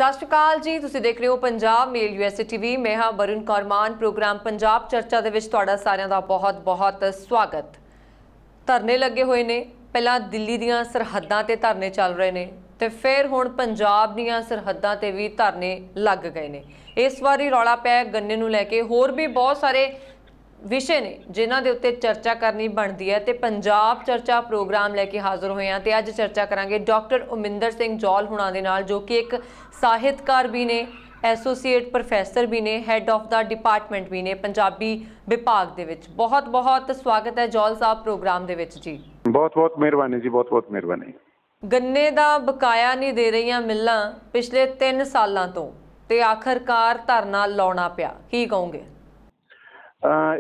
ਸਤਿ ਸ਼੍ਰੀ ਅਕਾਲ ਜੀ, ਤੁਸੀਂ ਦੇਖ ਰਹੇ ਹੋ ਪੰਜਾਬ ਮੇਲ USA TV। ਮੈਂ ਹਾਂ ਵਰੁਣ ਕੌਰ ਮਾਨ। ਪ੍ਰੋਗਰਾਮ ਪੰਜਾਬ ਚਰਚਾ ਦੇ ਵਿੱਚ ਤੁਹਾਡਾ ਸਾਰਿਆਂ ਦਾ ਬਹੁਤ-ਬਹੁਤ ਸਵਾਗਤ। ਧਰਨੇ ਲੱਗੇ ਹੋਏ ਨੇ, ਪਹਿਲਾਂ ਦਿੱਲੀ ਦੀਆਂ ਸਰਹੱਦਾਂ ਤੇ ਧਰਨੇ ਚੱਲ ਰਹੇ ਨੇ ਤੇ ਫਿਰ ਹੁਣ ਪੰਜਾਬ ਦੀਆਂ ਸਰਹੱਦਾਂ ਤੇ ਵੀ ਧਰਨੇ ਲੱਗ ਗਏ ਨੇ। ਇਸ ਵਾਰੀ ਰੌਲਾ ਪਿਆ ਗੰਨੇ ਨੂੰ ਲੈ ਕੇ, ਹੋਰ ਵੀ ਬਹੁਤ ਸਾਰੇ विषय ने जिन्हां दे उत्ते चर्चा करनी बनती है। तो पंजाब चर्चा प्रोग्राम लैके हाज़र होए हैं तो अज चर्चा करांगे डॉक्टर उमिंदर सिंह जौल हुणां दे नाल, जो कि एक साहित्यकार भी ने, एसोसीएट प्रोफैसर भी ने, हैड ऑफ द डिपार्टमेंट भी ने पंजाबी विभाग दे विच। बहुत बहुत स्वागत है जौल साहब प्रोग्राम दे विच जी। बहुत बहुत मेहरबानी जी, बहुत बहुत मेहरबानी। गन्ने दा बकाया नहीं दे रही मिल्लां पिछले 3 सालां तो ते आखिरकार धरना लाउणा पिया, की कहोगे?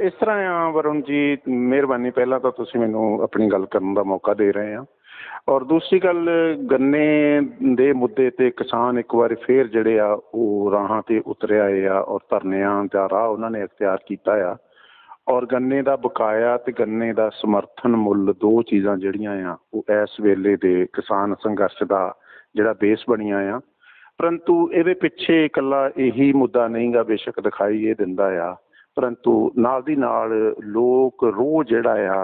इस तरह आ वरुण जी, मेहरबानी पहला तो तुसीं मैनूं अपनी गल करन दा मौका दे रहे हैं। और दूसरी गल, गन्ने दे मुद्दे ते किसान एक बार फिर जिहड़े आ ओह राहां ते उतरे आए आ और धरनियां दा राह उन्हां ने इख्तियार कीता आ। और गन्ने दा बकाया ते गन्ने दा समर्थन मुੱਲ दो चीज़ां जिहड़ियां आ ओह इस वेले दे किसान संघर्ष दा जिहड़ा बेस बणियां आ। परंतु इहदे पिछे इकल्ला यही मुद्दा नहीं गा, बेशक दिखाई ये दिंदा आ, परंतु नाल दी नाल लोक रोह जिहड़ा आ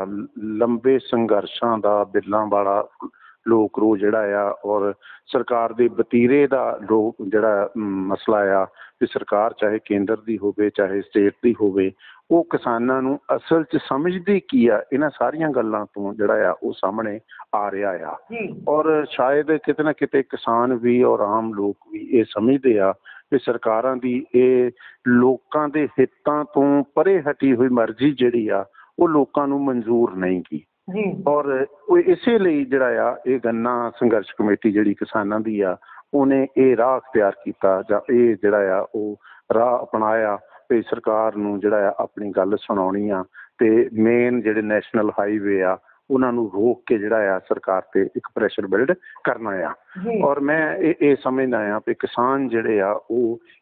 लंबे संघर्षां दा बिल्लां वाला लोक रोह जिहड़ा आ और सरकार दे वतीरे दा लोक जिहड़ा मसला आ कि सरकार चाहे केंद्र दी होवे चाहे स्टेट दी होवे, वो किसानां नूं असल च समझदी की आ, इन्हां सारियां गल्लां तो जिहड़ा आ वो सामने आ रहा आ। और शायद किते ना किते किसान भी और आम लोग भी ये समझदे आ कि सरकारां दी ये लोकां दे हितां तो परे हटी हुई मर्जी जिहड़ी आ वो लोकां नूं मंजूर नहीं की। और इसे लिए जिहड़ा आ ये गन्ना संघर्ष कमेटी जिहड़ी किसानां दी आ उन्हें ये राह अख्तियार कीता जां ये जिहड़ा आ वो राह अपनाया कि सरकार नूं जिहड़ा आ अपनी गल सुणाउणी आ ते मेन जिहड़े नैशनल हाईवे आ उन्हां नूं रोक के जिहड़ा आ सरकार ते एक प्रैशर बिल्ड करना आ। और मैं ये समझदा आ कि किसान जिहड़े आ वो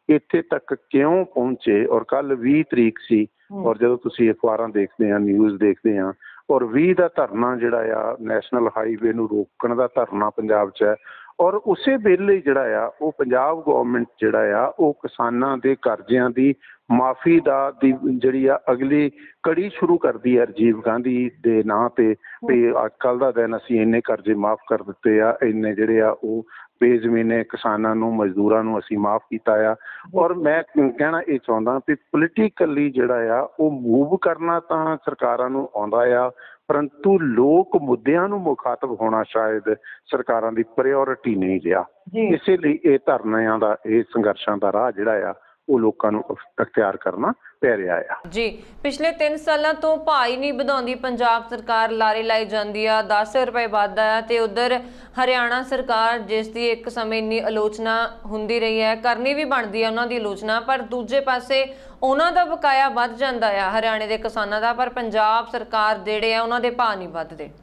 इत्थे तक क्यों पहुंचे। और कल 20 तरीक सी और जदों तुसीं अखबारां देखदे आ, न्यूज़ देखदे आ, और 20 का धरना जिहड़ा आ नैशनल हाईवे नूं रोकण दा धरना पंजाब च है। और उसे वेले जिहड़ा आ वो पंजाब गवर्नमेंट जिहड़ा आ वो किसानां दे कर्जियां दी माफ़ी दा दी जिहड़ी आ अगली कड़ी शुरू करदी है राजीव गांधी दे नां ते भी कल दा दिन असीं इन्ने कर्जे माफ़ कर दित्ते आ, इन्ने जिहड़े आ वो बेज़मीने किसानां नूं मजदूरां नूं असीं माफ़ कीता आ। और मैं कहना ये चाहुंदा भी पोलीटिकली जिहड़ा आ वो मूव करना तां सरकारां नूं आउंदा आ, परंतु लोक मुद्दिआं नूं मुखातब होना शायद सरकारां दी प्रायोरिटी नहीं रहा। इसलिए ये धरनिआं दा ये संघर्षां दा राह जिहड़ा आ वो लोकां नूं अख्तियार करना पै रहा है जी। पिछले 3 सालों तो भाई नहीं वधाउंदी पंजाब सरकार, लारे लाई जाती है, 10 रुपए वाधा है। तो उधर हरियाणा सरकार जिसकी एक समय इन्नी आलोचना होंदी रही है, करनी भी बनती है उन्होंने आलोचना, पर दूजे पासे उन्हों का बकाया वध जाता है हरियाणे के किसानों का, पर पंजाब सरकार जिहड़े आ उन्हों दे भाव नहीं वधदे।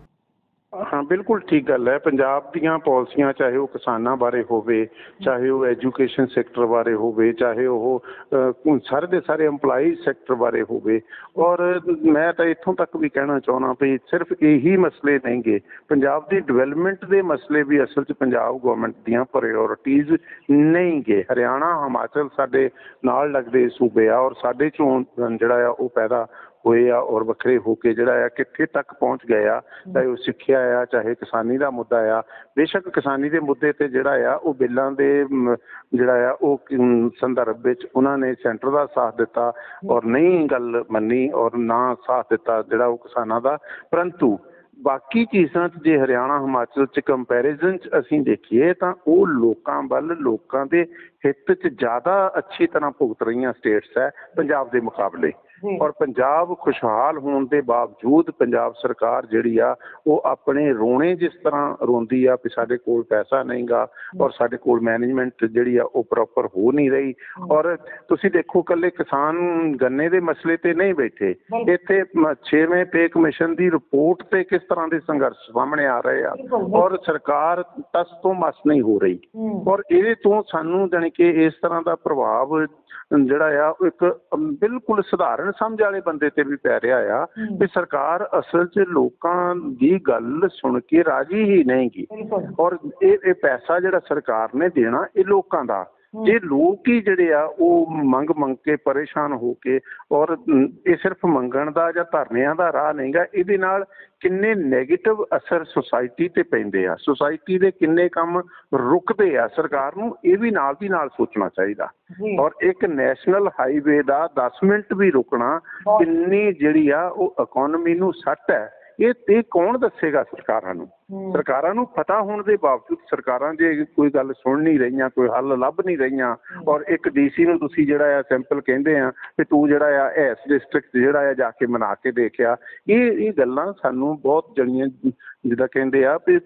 हाँ बिल्कुल ठीक गल है। पंजाब दीयां पॉलिसियां चाहे वो किसानां बारे होवे, चाहे वो एजुकेशन सैक्टर बारे होवे, चाहे वो सारे दे सारे एम्पलाईज सैक्टर बारे होवे। और मैं तो इत्थों तक भी कहना चाहना भी सिर्फ यही मसले नहीं गे, पंजाब दी डिवेलपमेंट दे मसले भी असल च पंजाब गवर्नमेंट दीयां प्रायोरिटीज़ नहीं गे। हरियाणा हिमाचल साडे नाल लगदे सूबे आ और साडे चों जिहड़ा आ वो पैदा होए आ और वखरे होके जिहड़ा आ कित्थे तक पहुँच गए आ, चाहे वो सिक्ख्या आ चाहे किसानी का मुद्दा आ। बेशक किसानी के मुद्दे ते जिहड़ा आ वो बिल्लां दे जिहड़ा आ वो संदर्भ विच उन्हां ने सेंटर का साथ दिता और नहीं गल मन्नी और ना साथ दिता जिहड़ा वो किसानां दा। परंतु बाकी चीज़ां जे हरियाणा हिमाचल च कंपैरिजन च असीं देखीए तां वो लोकां वल लोकां दे हित च ज़्यादा अच्छी तरह भुगत रही स्टेट्स है पंजाब के मुकाबले। और पंजाब खुशहाल होने के बावजूद पंजाब सरकार जिहड़ी आ वो अपने रोने जिस तरह रोंदी आ कि साडे कोल पैसा नहीं गा और साडे कोल मैनेजमेंट जिहड़ी आ वो प्रॉपर हो नहीं रही। और तुसीं देखो कल्ले किसान गन्ने दे मसले ते नहीं बैठे, इत्थे 6वें पे कमीशन की रिपोर्ट ते किस तरह के संघर्ष सामने आ रहे आ और सरकार टस तो मस नहीं हो रही। और ये तो सानू जानी कि इस तरह का प्रभाव जिहड़ा आ एक बिल्कुल सधारण समझ वाले बंदे ते भी पै रहा आ कि सरकार असल च लोकां दी गल सुन के राजी ही नहीं गी। और ये पैसा जिहड़ा सरकार ने देना ये लोकां दा ਜੇ ਲੋਕ ਹੀ ਜਿਹੜੇ ਆ ਉਹ ਮੰਗ ਕੇ ਪਰੇਸ਼ਾਨ ਹੋ ਕੇ, ਔਰ ਇਹ ਸਿਰਫ ਮੰਗਣ ਦਾ ਜਾਂ ਧਰਨਿਆਂ ਦਾ ਰਾਹ ਨਹੀਂਗਾ, ਇਹਦੇ ਨਾਲ ਕਿੰਨੇ ਨੈਗੇਟਿਵ ਅਸਰ ਸੁਸਾਇਟੀ ਤੇ ਪੈਂਦੇ ਆ, ਸੁਸਾਇਟੀ ਦੇ ਕਿੰਨੇ ਕੰਮ ਰੁਕਦੇ ਆ। ਸਰਕਾਰ ਨੂੰ ਇਹ ਵੀ ਨਾਲ ਦੀ ਨਾਲ ਸੋਚਣਾ ਚਾਹੀਦਾ। ਔਰ ਇੱਕ ਨੈਸ਼ਨਲ ਹਾਈਵੇ ਦਾ 10 ਮਿੰਟ ਵੀ ਰੁਕਣਾ ਕਿੰਨੀ ਜਿਹੜੀ ਆ ਉਹ ਇਕੋਨਮੀ ਨੂੰ ਸੱਟ ਹੈ। ਇਹ ਕੌਣ ਦੱਸੇਗਾ ਸਰਕਾਰਾਂ ਨੂੰ? ਸਰਕਾਰਾਂ ਨੂੰ ਪਤਾ ਹੋਣ ਦੇ ਬਾਵਜੂਦ ਸਰਕਾਰਾਂ ਜੇ ਕੋਈ ਗੱਲ ਸੁਣ ਨਹੀਂ ਰਹੀਆਂ, ਕੋਈ ਹੱਲ ਲੱਭ ਨਹੀਂ ਰਹੀਆਂ, ਔਰ ਇੱਕ DC ਨੂੰ ਤੁਸੀਂ ਜਿਹੜਾ ਆ ਸਿੰਪਲ ਕਹਿੰਦੇ ਆ ਕਿ ਤੂੰ ਜਿਹੜਾ ਆ ਇਸ ਡਿਸਟ੍ਰਿਕਟ ਜਿਹੜਾ ਆ ਜਾ ਕੇ ਮਨਾ ਕੇ ਦੇਖਿਆ, ਇਹ ਗੱਲਾਂ ਸਾਨੂੰ ਬਹੁਤ ਜਣੀਆਂ ਜਿੱਦਾਂ ਕਹਿੰਦੇ ਆ ਵੀ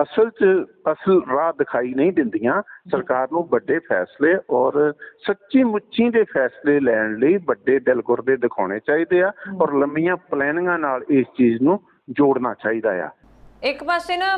ਅਸਲ ਰਾਹ ਦਿਖਾਈ ਨਹੀਂ ਦਿੰਦੀਆਂ। ਸਰਕਾਰ ਨੂੰ ਵੱਡੇ ਫੈਸਲੇ ਔਰ ਸੱਚੀ ਮੁੱਚੀ ਦੇ ਫੈਸਲੇ ਲੈਣ ਲਈ ਵੱਡੇ ਦਿਲ ਗੁਰਦੇ ਦਿਖਾਉਣੇ ਚਾਹੀਦੇ ਆ, ਔਰ ਲੰਮੀਆਂ ਪਲੈਨਿੰਗਾਂ ਨਾਲ ਇਸ ਚੀਜ਼ ਨੂੰ ਜੋੜਨਾ ਚਾਹੀਦਾ ਆ। ਇੱਕ ਪਾਸੇ ਨਾ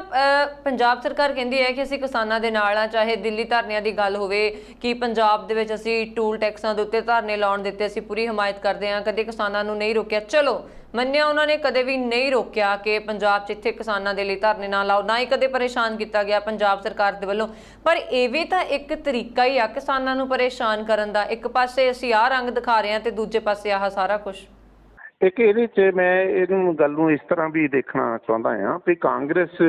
ਪੰਜਾਬ ਸਰਕਾਰ ਕਹਿੰਦੀ ਹੈ ਕਿ ਅਸੀਂ ਕਿਸਾਨਾਂ ਦੇ ਨਾਲ ਆ, ਚਾਹੇ ਦਿੱਲੀ ਧਰਨਿਆਂ ਦੀ ਗੱਲ ਹੋਵੇ ਕਿ ਪੰਜਾਬ ਦੇ ਵਿੱਚ ਅਸੀਂ ਟੂਲ ਟੈਕਸਾਂ ਦੇ ਉੱਤੇ ਧਰਨੇ ਲਾਉਣ ਦਿੱਤੇ, ਅਸੀਂ ਪੂਰੀ ਹਮਾਇਤ ਕਰਦੇ ਹਾਂ, ਕਦੇ ਕਿਸਾਨਾਂ ਨੂੰ ਨਹੀਂ ਰੋਕਿਆ। ਚਲੋ ਮੰਨਿਆ ਉਹਨਾਂ ਨੇ ਕਦੇ ਵੀ ਨਹੀਂ ਰੋਕਿਆ ਕਿ ਪੰਜਾਬ 'ਚ ਇੱਥੇ ਕਿਸਾਨਾਂ ਦੇ ਲਈ ਧਰਨੇ ਨਾ ਲਾਓ, ਨਾ ਹੀ ਕਦੇ ਪਰੇਸ਼ਾਨ ਕੀਤਾ ਗਿਆ ਪੰਜਾਬ ਸਰਕਾਰ ਦੇ ਵੱਲੋਂ। ਪਰ ਇਹ ਵੀ ਤਾਂ ਇੱਕ ਤਰੀਕਾ ਹੀ ਆ ਕਿਸਾਨਾਂ ਨੂੰ ਪਰੇਸ਼ਾਨ ਕਰਨ ਦਾ। ਇੱਕ ਪਾਸੇ ਅਸੀਂ ਆਹ ਰੰਗ ਦਿਖਾ ਰਹੇ ਹਾਂ ਤੇ ਦੂਜੇ ਪਾਸੇ ਆਹ ਸਾਰਾ ਕੁਛ। ਇੱਕ ਇਹਦੇ 'ਚ ਮੈਂ ਇਹਨੂੰ ਗੱਲ ਨੂੰ ਇਸ ਤਰ੍ਹਾਂ ਵੀ ਦੇਖਣਾ ਚਾਹੁੰਦਾ ਹਾਂ ਵੀ ਕਾਂਗਰਸ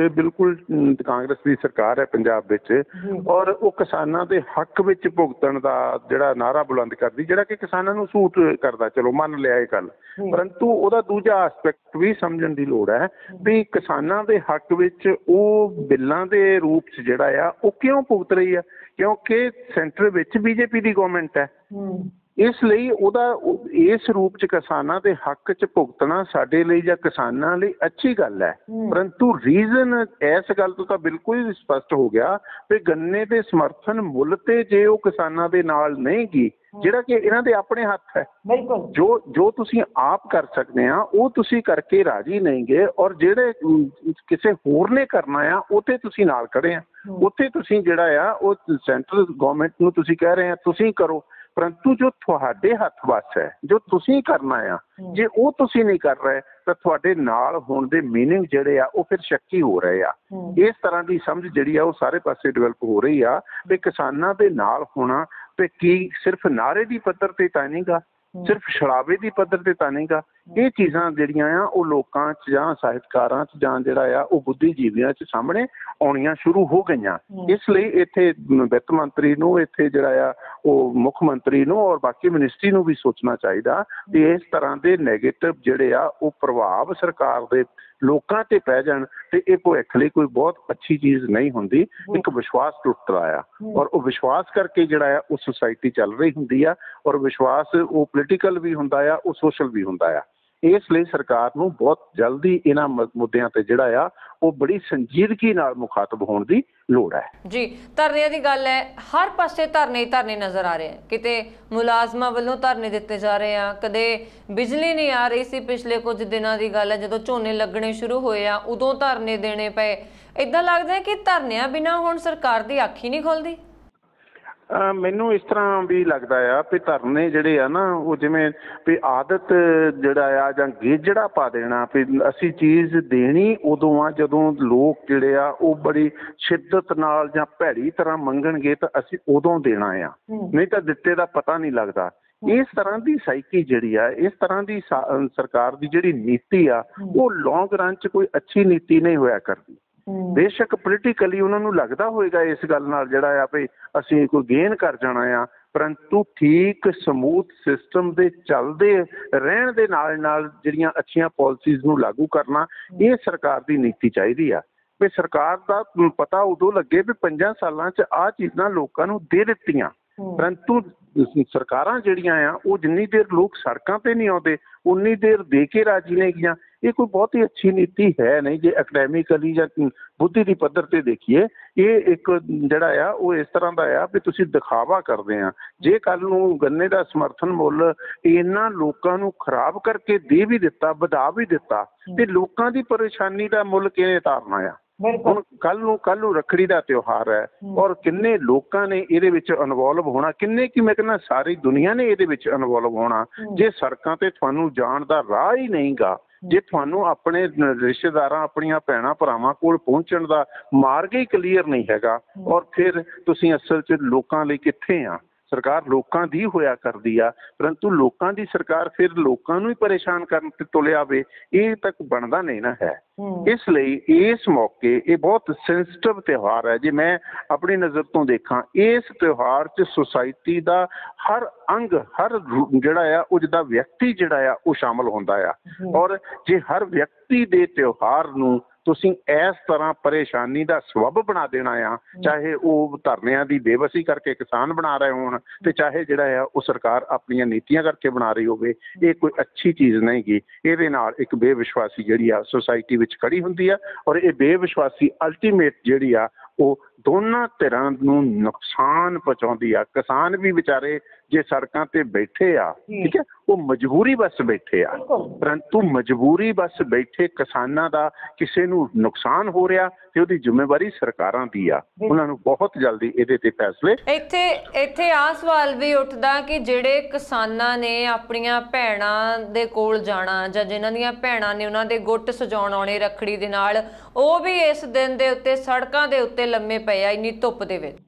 ਦੀ ਸਰਕਾਰ ਹੈ ਪੰਜਾਬ ਵਿੱਚ, ਔਰ ਉਹ ਕਿਸਾਨਾਂ ਦੇ ਹੱਕ ਵਿੱਚ ਭੁਗਤਣ ਦਾ ਜਿਹੜਾ ਨਾਅਰਾ ਬੁਲੰਦ ਕਰਦੀ, ਜਿਹੜਾ ਕਿ ਕਿਸਾਨਾਂ ਨੂੰ ਸੂਟ ਕਰਦਾ, ਚਲੋ ਮੰਨ ਲਿਆ ਇਹ ਗੱਲ, ਪਰੰਤੂ ਉਹਦਾ ਦੂਜਾ ਆਸਪੈਕਟ ਵੀ ਸਮਝਣ ਦੀ ਲੋੜ ਹੈ ਵੀ ਕਿਸਾਨਾਂ ਦੇ ਹੱਕ ਵਿੱਚ ਉਹ ਬਿੱਲਾਂ ਦੇ ਰੂਪ 'ਚ ਜਿਹੜਾ ਆ ਉਹ ਕਿਉਂ ਭੁਗਤ ਰਹੀ ਆ? ਕਿਉਂਕਿ ਸੈਂਟਰ ਵਿੱਚ BJP ਦੀ ਗਵਰਨਮੈਂਟ ਹੈ। ਇਸ ਲਈ ਉਹਦਾ ਇਸ ਰੂਪ 'ਚ ਕਿਸਾਨਾਂ ਦੇ ਹੱਕ 'ਚ ਭੁਗਤਣਾ ਸਾਡੇ ਲਈ ਜਾਂ ਕਿਸਾਨਾਂ ਲਈ ਅੱਛੀ ਗੱਲ ਹੈ, ਪਰੰਤੂ ਰੀਜ਼ਨ ਇਸ ਗੱਲ ਤੋਂ ਤਾਂ ਬਿਲਕੁਲ ਹੀ ਸਪਸ਼ਟ ਹੋ ਗਿਆ ਵੀ ਗੰਨੇ ਦੇ ਸਮਰਥਨ ਮੁੱਲ ਤੇ ਜੇ ਉਹ ਕਿਸਾਨਾਂ ਦੇ ਨਾਲ ਨਹੀਂ ਗੀ, ਜਿਹੜਾ ਕਿ ਇਹਨਾਂ ਦੇ ਆਪਣੇ ਹੱਥ ਹੈ। ਜੋ ਤੁਸੀਂ ਆਪ ਕਰ ਸਕਦੇ ਆ ਉਹ ਤੁਸੀਂ ਕਰਕੇ ਰਾਜੀ ਨਹੀਂ ਗੇ, ਔਰ ਜਿਹੜੇ ਕਿਸੇ ਹੋਰ ਨੇ ਕਰਨਾ ਆ ਉੱਥੇ ਤੁਸੀਂ ਨਾਲ ਖੜੇ ਆ, ਉੱਥੇ ਤੁਸੀਂ ਜਿਹੜਾ ਆ ਉਹ ਸੈਂਟਰਲ ਗਵਰਨਮੈਂਟ ਨੂੰ ਤੁਸੀਂ ਕਹਿ ਰਹੇ ਆ ਤੁਸੀਂ ਕਰੋ, ਪਰੰਤੂ ਜੋ ਤੁਹਾਡੇ ਹੱਥ ਵੱਸ ਹੈ, ਜੋ ਤੁਸੀਂ ਕਰਨਾ ਆ, ਜੇ ਉਹ ਤੁਸੀਂ ਨਹੀਂ ਕਰ ਰਹੇ ਤਾਂ ਤੁਹਾਡੇ ਨਾਲ ਹੋਣ ਦੇ ਮੀਨਿੰਗ ਜਿਹੜੇ ਆ ਉਹ ਫਿਰ ਸ਼ੱਕੀ ਹੋ ਰਹੇ ਆ। ਇਸ ਤਰ੍ਹਾਂ ਦੀ ਸਮਝ ਜਿਹੜੀ ਆ ਉਹ ਸਾਰੇ ਪਾਸੇ ਡਿਵੈਲਪ ਹੋ ਰਹੀ ਆ ਵੀ ਕਿਸਾਨਾਂ ਦੇ ਨਾਲ ਹੋਣਾ ਤੇ ਕੀ ਸਿਰਫ ਨਾਅਰੇ ਦੀ ਪੱਧਰ ਤੇ ਤਾਂ ਨਹੀਂਗਾ, ਸਿਰਫ ਛੜਾਵੇ ਦੀ ਪੱਧਰ ਤੇ ਤਾਂ ਨਹੀਂਗਾ। ਇਹ ਚੀਜ਼ਾਂ ਜਿਹੜੀਆਂ ਆ ਉਹ ਲੋਕਾਂ 'ਚ ਜਾਂ ਸਾਹਿਤਕਾਰਾਂ 'ਚ ਜਾਂ ਜਿਹੜਾ ਆ ਉਹ ਬੁੱਧੀਜੀਵੀਆਂ 'ਚ ਸਾਹਮਣੇ ਆਉਣੀਆਂ ਸ਼ੁਰੂ ਹੋ ਗਈਆਂ। ਇਸ ਲਈ ਇੱਥੇ ਵਿੱਤ ਮੰਤਰੀ ਨੂੰ, ਇੱਥੇ ਜਿਹੜਾ ਆ ਉਹ ਮੁੱਖ ਮੰਤਰੀ ਨੂੰ ਔਰ ਬਾਕੀ ਮਿਨਿਸਟਰੀ ਨੂੰ ਵੀ ਸੋਚਣਾ ਚਾਹੀਦਾ ਵੀ ਇਸ ਤਰ੍ਹਾਂ ਦੇ ਨੈਗੇਟਿਵ ਜਿਹੜੇ ਆ ਉਹ ਪ੍ਰਭਾਵ ਸਰਕਾਰ ਦੇ ਲੋਕਾਂ ਤੇ ਪੈ ਜਾਣ ਤੇ ਇਹ ਭਵਿੱਖ ਲਈ ਕੋਈ ਬਹੁਤ ਅੱਛੀ ਚੀਜ਼ ਨਹੀਂ ਹੁੰਦੀ। ਇੱਕ ਵਿਸ਼ਵਾਸ ਟੁੱਟਦਾ ਆ, ਔਰ ਉਹ ਵਿਸ਼ਵਾਸ ਕਰਕੇ ਜਿਹੜਾ ਆ ਉਹ ਸੁਸਾਇਟੀ ਚੱਲ ਰਹੀ ਹੁੰਦੀ ਆ, ਔਰ ਵਿਸ਼ਵਾਸ ਉਹ ਪੋਲੀਟੀਕਲ ਵੀ ਹੁੰਦਾ ਆ, ਉਹ ਸੋਸ਼ਲ ਵੀ ਹੁੰਦਾ ਆ। ਇਸ ਲਈ ਸਰਕਾਰ ਨੂੰ ਬਹੁਤ ਜਲਦੀ ਇਹਨਾਂ ਮੁੱਦਿਆਂ ਤੇ ਜਿਹੜਾ ਆ ਉਹ ਬੜੀ ਸੰਜੀਦਗੀ ਨਾਲ ਮੁਖਾਤਬ ਹੋਣ ਦੀ ਲੋੜ ਹੈ। ਜੀ, ਧਰਨਿਆਂ ਦੀ ਗੱਲ ਹੈ, ਹਰ ਪਾਸੇ ਧਰਨੇ ਨਜ਼ਰ ਆ ਰਹੇ ਆ। ਕਿਤੇ ਮੁਲਾਜ਼ਮਾਂ ਵੱਲੋਂ ਧਰਨੇ ਦਿੱਤੇ ਜਾ ਰਹੇ ਆ, ਕਦੇ ਬਿਜਲੀ ਨਹੀਂ ਆ ਰਹੀ ਸੀ, ਪਿਛਲੇ ਕੁਝ ਦਿਨਾਂ ਦੀ ਗੱਲ ਹੈ ਜਦੋਂ ਝੋਨੇ ਲੱਗਣੇ ਸ਼ੁਰੂ ਹੋਏ ਆ ਉਦੋਂ ਧਰਨੇ ਦੇਣੇ ਪਏ। ਏਦਾਂ ਲੱਗਦਾ ਹੈ ਕਿ ਧਰਨਿਆਂ ਬਿਨਾਂ ਹੁਣ ਸਰਕਾਰ ਦੀ ਅੱਖ ਹੀ ਨਹੀਂ ਖੁੱਲਦੀ। ਮੈਨੂੰ ਇਸ ਤਰ੍ਹਾਂ ਵੀ ਲੱਗਦਾ ਆ ਵੀ ਧਰਨੇ ਜਿਹੜੇ ਆ ਨਾ ਉਹ ਜਿਵੇਂ ਵੀ ਆਦਤ ਜਿਹੜਾ ਆ ਜਾਂ ਗੇਜੜਾ ਪਾ ਦੇਣਾ ਵੀ ਅਸੀਂ ਚੀਜ਼ ਦੇਣੀ ਉਦੋਂ ਆ ਜਦੋਂ ਲੋਕ ਜਿਹੜੇ ਆ ਉਹ ਬੜੀ ਸ਼ਿੱਦਤ ਨਾਲ ਜਾਂ ਭੈੜੀ ਤਰ੍ਹਾਂ ਮੰਗਣਗੇ ਤਾਂ ਅਸੀਂ ਉਦੋਂ ਦੇਣਾ ਆ, ਨਹੀਂ ਤਾਂ ਦਿੱਤੇ ਦਾ ਪਤਾ ਨਹੀਂ ਲੱਗਦਾ। ਇਸ ਤਰ੍ਹਾਂ ਦੀ ਸਾਈਕੀ ਜਿਹੜੀ ਆ, ਇਸ ਤਰ੍ਹਾਂ ਦੀ ਸਰਕਾਰ ਦੀ ਜਿਹੜੀ ਨੀਤੀ ਆ ਉਹ ਲੌਂਗ ਰਨ 'ਚ ਕੋਈ ਅੱਛੀ ਨੀਤੀ ਨਹੀਂ ਹੋਇਆ ਕਰਦੀ। ਬੇਸ਼ੱਕ ਪੋਲੀਟੀਕਲੀ ਉਹਨਾਂ ਨੂੰ ਲੱਗਦਾ ਹੋਏਗਾ ਇਸ ਗੱਲ ਨਾਲ ਜਿਹੜਾ ਆ ਵੀ ਅਸੀਂ ਕੋਈ ਗੇਨ ਕਰ ਜਾਣਾ ਆ, ਪਰੰਤੂ ਠੀਕ ਸਮੂਥ ਸਿਸਟਮ ਦੇ ਚੱਲਦੇ ਰਹਿਣ ਦੇ ਨਾਲ ਜਿਹੜੀਆਂ ਅੱਛੀਆਂ ਪਾਲਿਸੀਜ਼ ਨੂੰ ਲਾਗੂ ਕਰਨਾ, ਇਹ ਸਰਕਾਰ ਦੀ ਨੀਤੀ ਚਾਹੀਦੀ ਆ। ਵੀ ਸਰਕਾਰ ਦਾ ਪਤਾ ਉਦੋਂ ਲੱਗੇ ਵੀ 5 ਸਾਲਾਂ 'ਚ ਆਹ ਚੀਜ਼ਾਂ ਲੋਕਾਂ ਨੂੰ ਦੇ ਦਿੱਤੀਆਂ, ਪਰੰਤੂ ਸਰਕਾਰਾਂ ਜਿਹੜੀਆਂ ਆ ਉਹ ਜਿੰਨੀ ਦੇਰ ਲੋਕ ਸੜਕਾਂ ਤੇ ਨਹੀਂ ਆਉਂਦੇ ਉਨੀ ਦੇਰ ਦੇ ਕੇ ਰਾਜੀ ਨਹੀਂ ਗਈਆਂ। ਇਹ ਕੋਈ ਬਹੁਤੀ ਅੱਛੀ ਨੀਤੀ ਹੈ ਨਹੀਂ ਜੇ ਅਕੈਡਮਿਕਲੀ ਜਾਂ ਬੁੱਧੀ ਦੀ ਪੱਧਰ ਤੇ ਦੇਖੀਏ। ਇਹ ਇੱਕ ਜਿਹੜਾ ਆ ਉਹ ਇਸ ਤਰ੍ਹਾਂ ਦਾ ਆ ਵੀ ਤੁਸੀਂ ਦਿਖਾਵਾ ਕਰਦੇ ਆ। ਜੇ ਕੱਲ ਨੂੰ ਗੰਨੇ ਦਾ ਸਮਰਥਨ ਮੁੱਲ ਇਹਨਾਂ ਲੋਕਾਂ ਨੂੰ ਖਰਾਬ ਕਰਕੇ ਦੇ ਵੀ ਦਿੱਤਾ, ਵਧਾ ਵੀ ਦਿੱਤਾ, ਤੇ ਲੋਕਾਂ ਦੀ ਪਰੇਸ਼ਾਨੀ ਦਾ ਮੁੱਲ ਕਿਵੇਂ ਤਾਰਨਾ ਆ? ਹੁਣ ਕੱਲ ਨੂੰ ਰੱਖੜੀ ਦਾ ਤਿਉਹਾਰ ਹੈ ਔਰ ਕਿੰਨੇ ਲੋਕਾਂ ਨੇ ਇਹਦੇ ਵਿੱਚ ਇਨਵੋਲਵ ਹੋਣਾ, ਕਿੰਨੇ ਕਿ ਮੈਂ ਕਹਿੰਦਾ ਸਾਰੀ ਦੁਨੀਆ ਨੇ ਇਹਦੇ ਵਿੱਚ ਇਨਵੋਲਵ ਹੋਣਾ। ਜੇ ਸੜਕਾਂ ਤੇ ਤੁਹਾਨੂੰ ਜਾਣ ਦਾ ਰਾਹ ਹੀ ਨਹੀਂ ਗਾ, ਜੇ ਤੁਹਾਨੂੰ ਆਪਣੇ ਰਿਸ਼ਤੇਦਾਰਾਂ ਆਪਣੀਆਂ ਭੈਣਾਂ ਭਰਾਵਾਂ ਕੋਲ ਪਹੁੰਚਣ ਦਾ ਮਾਰਗ ਹੀ ਕਲੀਅਰ ਨਹੀਂ ਹੈਗਾ, ਔਰ ਫਿਰ ਤੁਸੀਂ ਅਸਲ 'ਚ ਲੋਕਾਂ ਲਈ ਕਿੱਥੇ ਆ? ਸਰਕਾਰ ਲੋਕਾਂ ਦੀ ਹੋਇਆ ਕਰਦੀ ਆ, ਪਰੰਤੂ ਲੋਕਾਂ ਦੀ ਸਰਕਾਰ ਫਿਰ ਲੋਕਾਂ ਨੂੰ ਹੀ ਪਰੇਸ਼ਾਨ ਕਰਨ ਤੇ ਤੁਲਿਆ ਵੇ, ਇਹ ਤੱਕ ਬਣਦਾ ਨਹੀਂ ਨਾ ਹੈ। ਇਸ ਲਈ ਇਸ ਮੌਕੇ ਇਹ ਬਹੁਤ ਸੈਂਸਿਟਿਵ ਤਿਉਹਾਰ ਹੈ। ਜੇ ਮੈਂ ਆਪਣੀ ਨਜ਼ਰ ਤੋਂ ਦੇਖਾਂ, ਇਸ ਤਿਉਹਾਰ 'ਚ ਸੁਸਾਇਟੀ ਦਾ ਹਰ ਅੰਗ, ਹਰ ਜਿਹੜਾ ਆ ਉਹ ਜਿਹਦਾ ਵਿਅਕਤੀ ਜਿਹੜਾ ਆ ਉਹ ਸ਼ਾਮਲ ਹੁੰਦਾ ਆ, ਔਰ ਜੇ ਹਰ ਵਿਅਕਤੀ ਦੇ ਤਿਉਹਾਰ ਨੂੰ ਤੁਸੀਂ ਇਸ ਤਰ੍ਹਾਂ ਪਰੇਸ਼ਾਨੀ ਦਾ ਸਬੱਬ ਬਣਾ ਦੇਣਾ ਆ, ਚਾਹੇ ਉਹ ਧਰਨਿਆਂ ਦੀ ਬੇਵਸੀ ਕਰਕੇ ਕਿਸਾਨ ਬਣਾ ਰਹੇ ਹੋਣ ਤੇ ਚਾਹੇ ਜਿਹੜਾ ਆ ਉਹ ਸਰਕਾਰ ਆਪਣੀਆਂ ਨੀਤੀਆਂ ਕਰਕੇ ਬਣਾ ਰਹੀ ਹੋਵੇ, ਇਹ ਕੋਈ ਅੱਛੀ ਚੀਜ਼ ਨਹੀਂ ਗੀ। ਇਹਦੇ ਨਾਲ ਇੱਕ ਬੇਵਿਸ਼ਵਾਸੀ ਜਿਹੜੀ ਆ ਸੁਸਾਇਟੀ ਵਿੱਚ ਖੜੀ ਹੁੰਦੀ ਆ, ਔਰ ਇਹ ਬੇਵਿਸ਼ਵਾਸੀ ਅਲਟੀਮੇਟ ਜਿਹੜੀ ਆ ਉਹ ਦੋਨਾਂ ਧਿਰਾਂ ਨੂੰ ਨੁਕਸਾਨ ਪਹੁੰਚਾਉਂਦੀ ਆ। ਕਿਸਾਨ ਵੀ ਵਿਚਾਰੇ ਜੇ ਸੜਕਾਂ ਤੇ ਬੈਠੇ ਆ, ਠੀਕ ਹੈ, ਉਹ ਮਜਬੂਰੀ ਬਸ ਬੈਠੇ ਆ, ਪਰੰਤੂ ਮਜਬੂਰੀ ਬਸ ਬੈਠੇ ਕਿਸਾਨਾਂ ਦਾ ਕਿਸੇ ਨੂੰ ਨੁਕਸਾਨ ਹੋ ਰਿਹਾ ਤੇ ਉਹਦੀ ਜ਼ਿੰਮੇਵਾਰੀ ਸਰਕਾਰਾਂ ਦੀ ਆ। ਉਹਨਾਂ ਨੂੰ ਬਹੁਤ ਜਲਦੀ ਇਹਦੇ ਤੇ ਫੈਸਲੇ। ਇੱਥੇ ਆ ਸਵਾਲ ਵੀ ਉੱਠਦਾ ਕਿ ਜਿਹੜੇ ਕਿਸਾਨਾਂ ਨੇ ਆਪਣੀਆਂ ਭੈਣਾਂ ਦੇ ਕੋਲ ਜਾਣਾ ਜਾਂ ਜਿਨ੍ਹਾਂ ਦੀਆਂ ਭੈਣਾਂ ਨੇ ਉਹਨਾਂ ਦੇ ਗੁੱਟ ਸਜਾਉਣ ਆਉਣੇ ਰੱਖੜੀ ਦੇ ਨਾਲ, ਉਹ ਵੀ ਇਸ ਦਿਨ ਦੇ ਉੱਤੇ ਸੜਕਾਂ ਦੇ ਉੱਤੇ ਲੰਮੇ ਪਏ ਆ ਇੰਨੀ ਧੁੱਪ ਦੇ ਵਿੱਚ।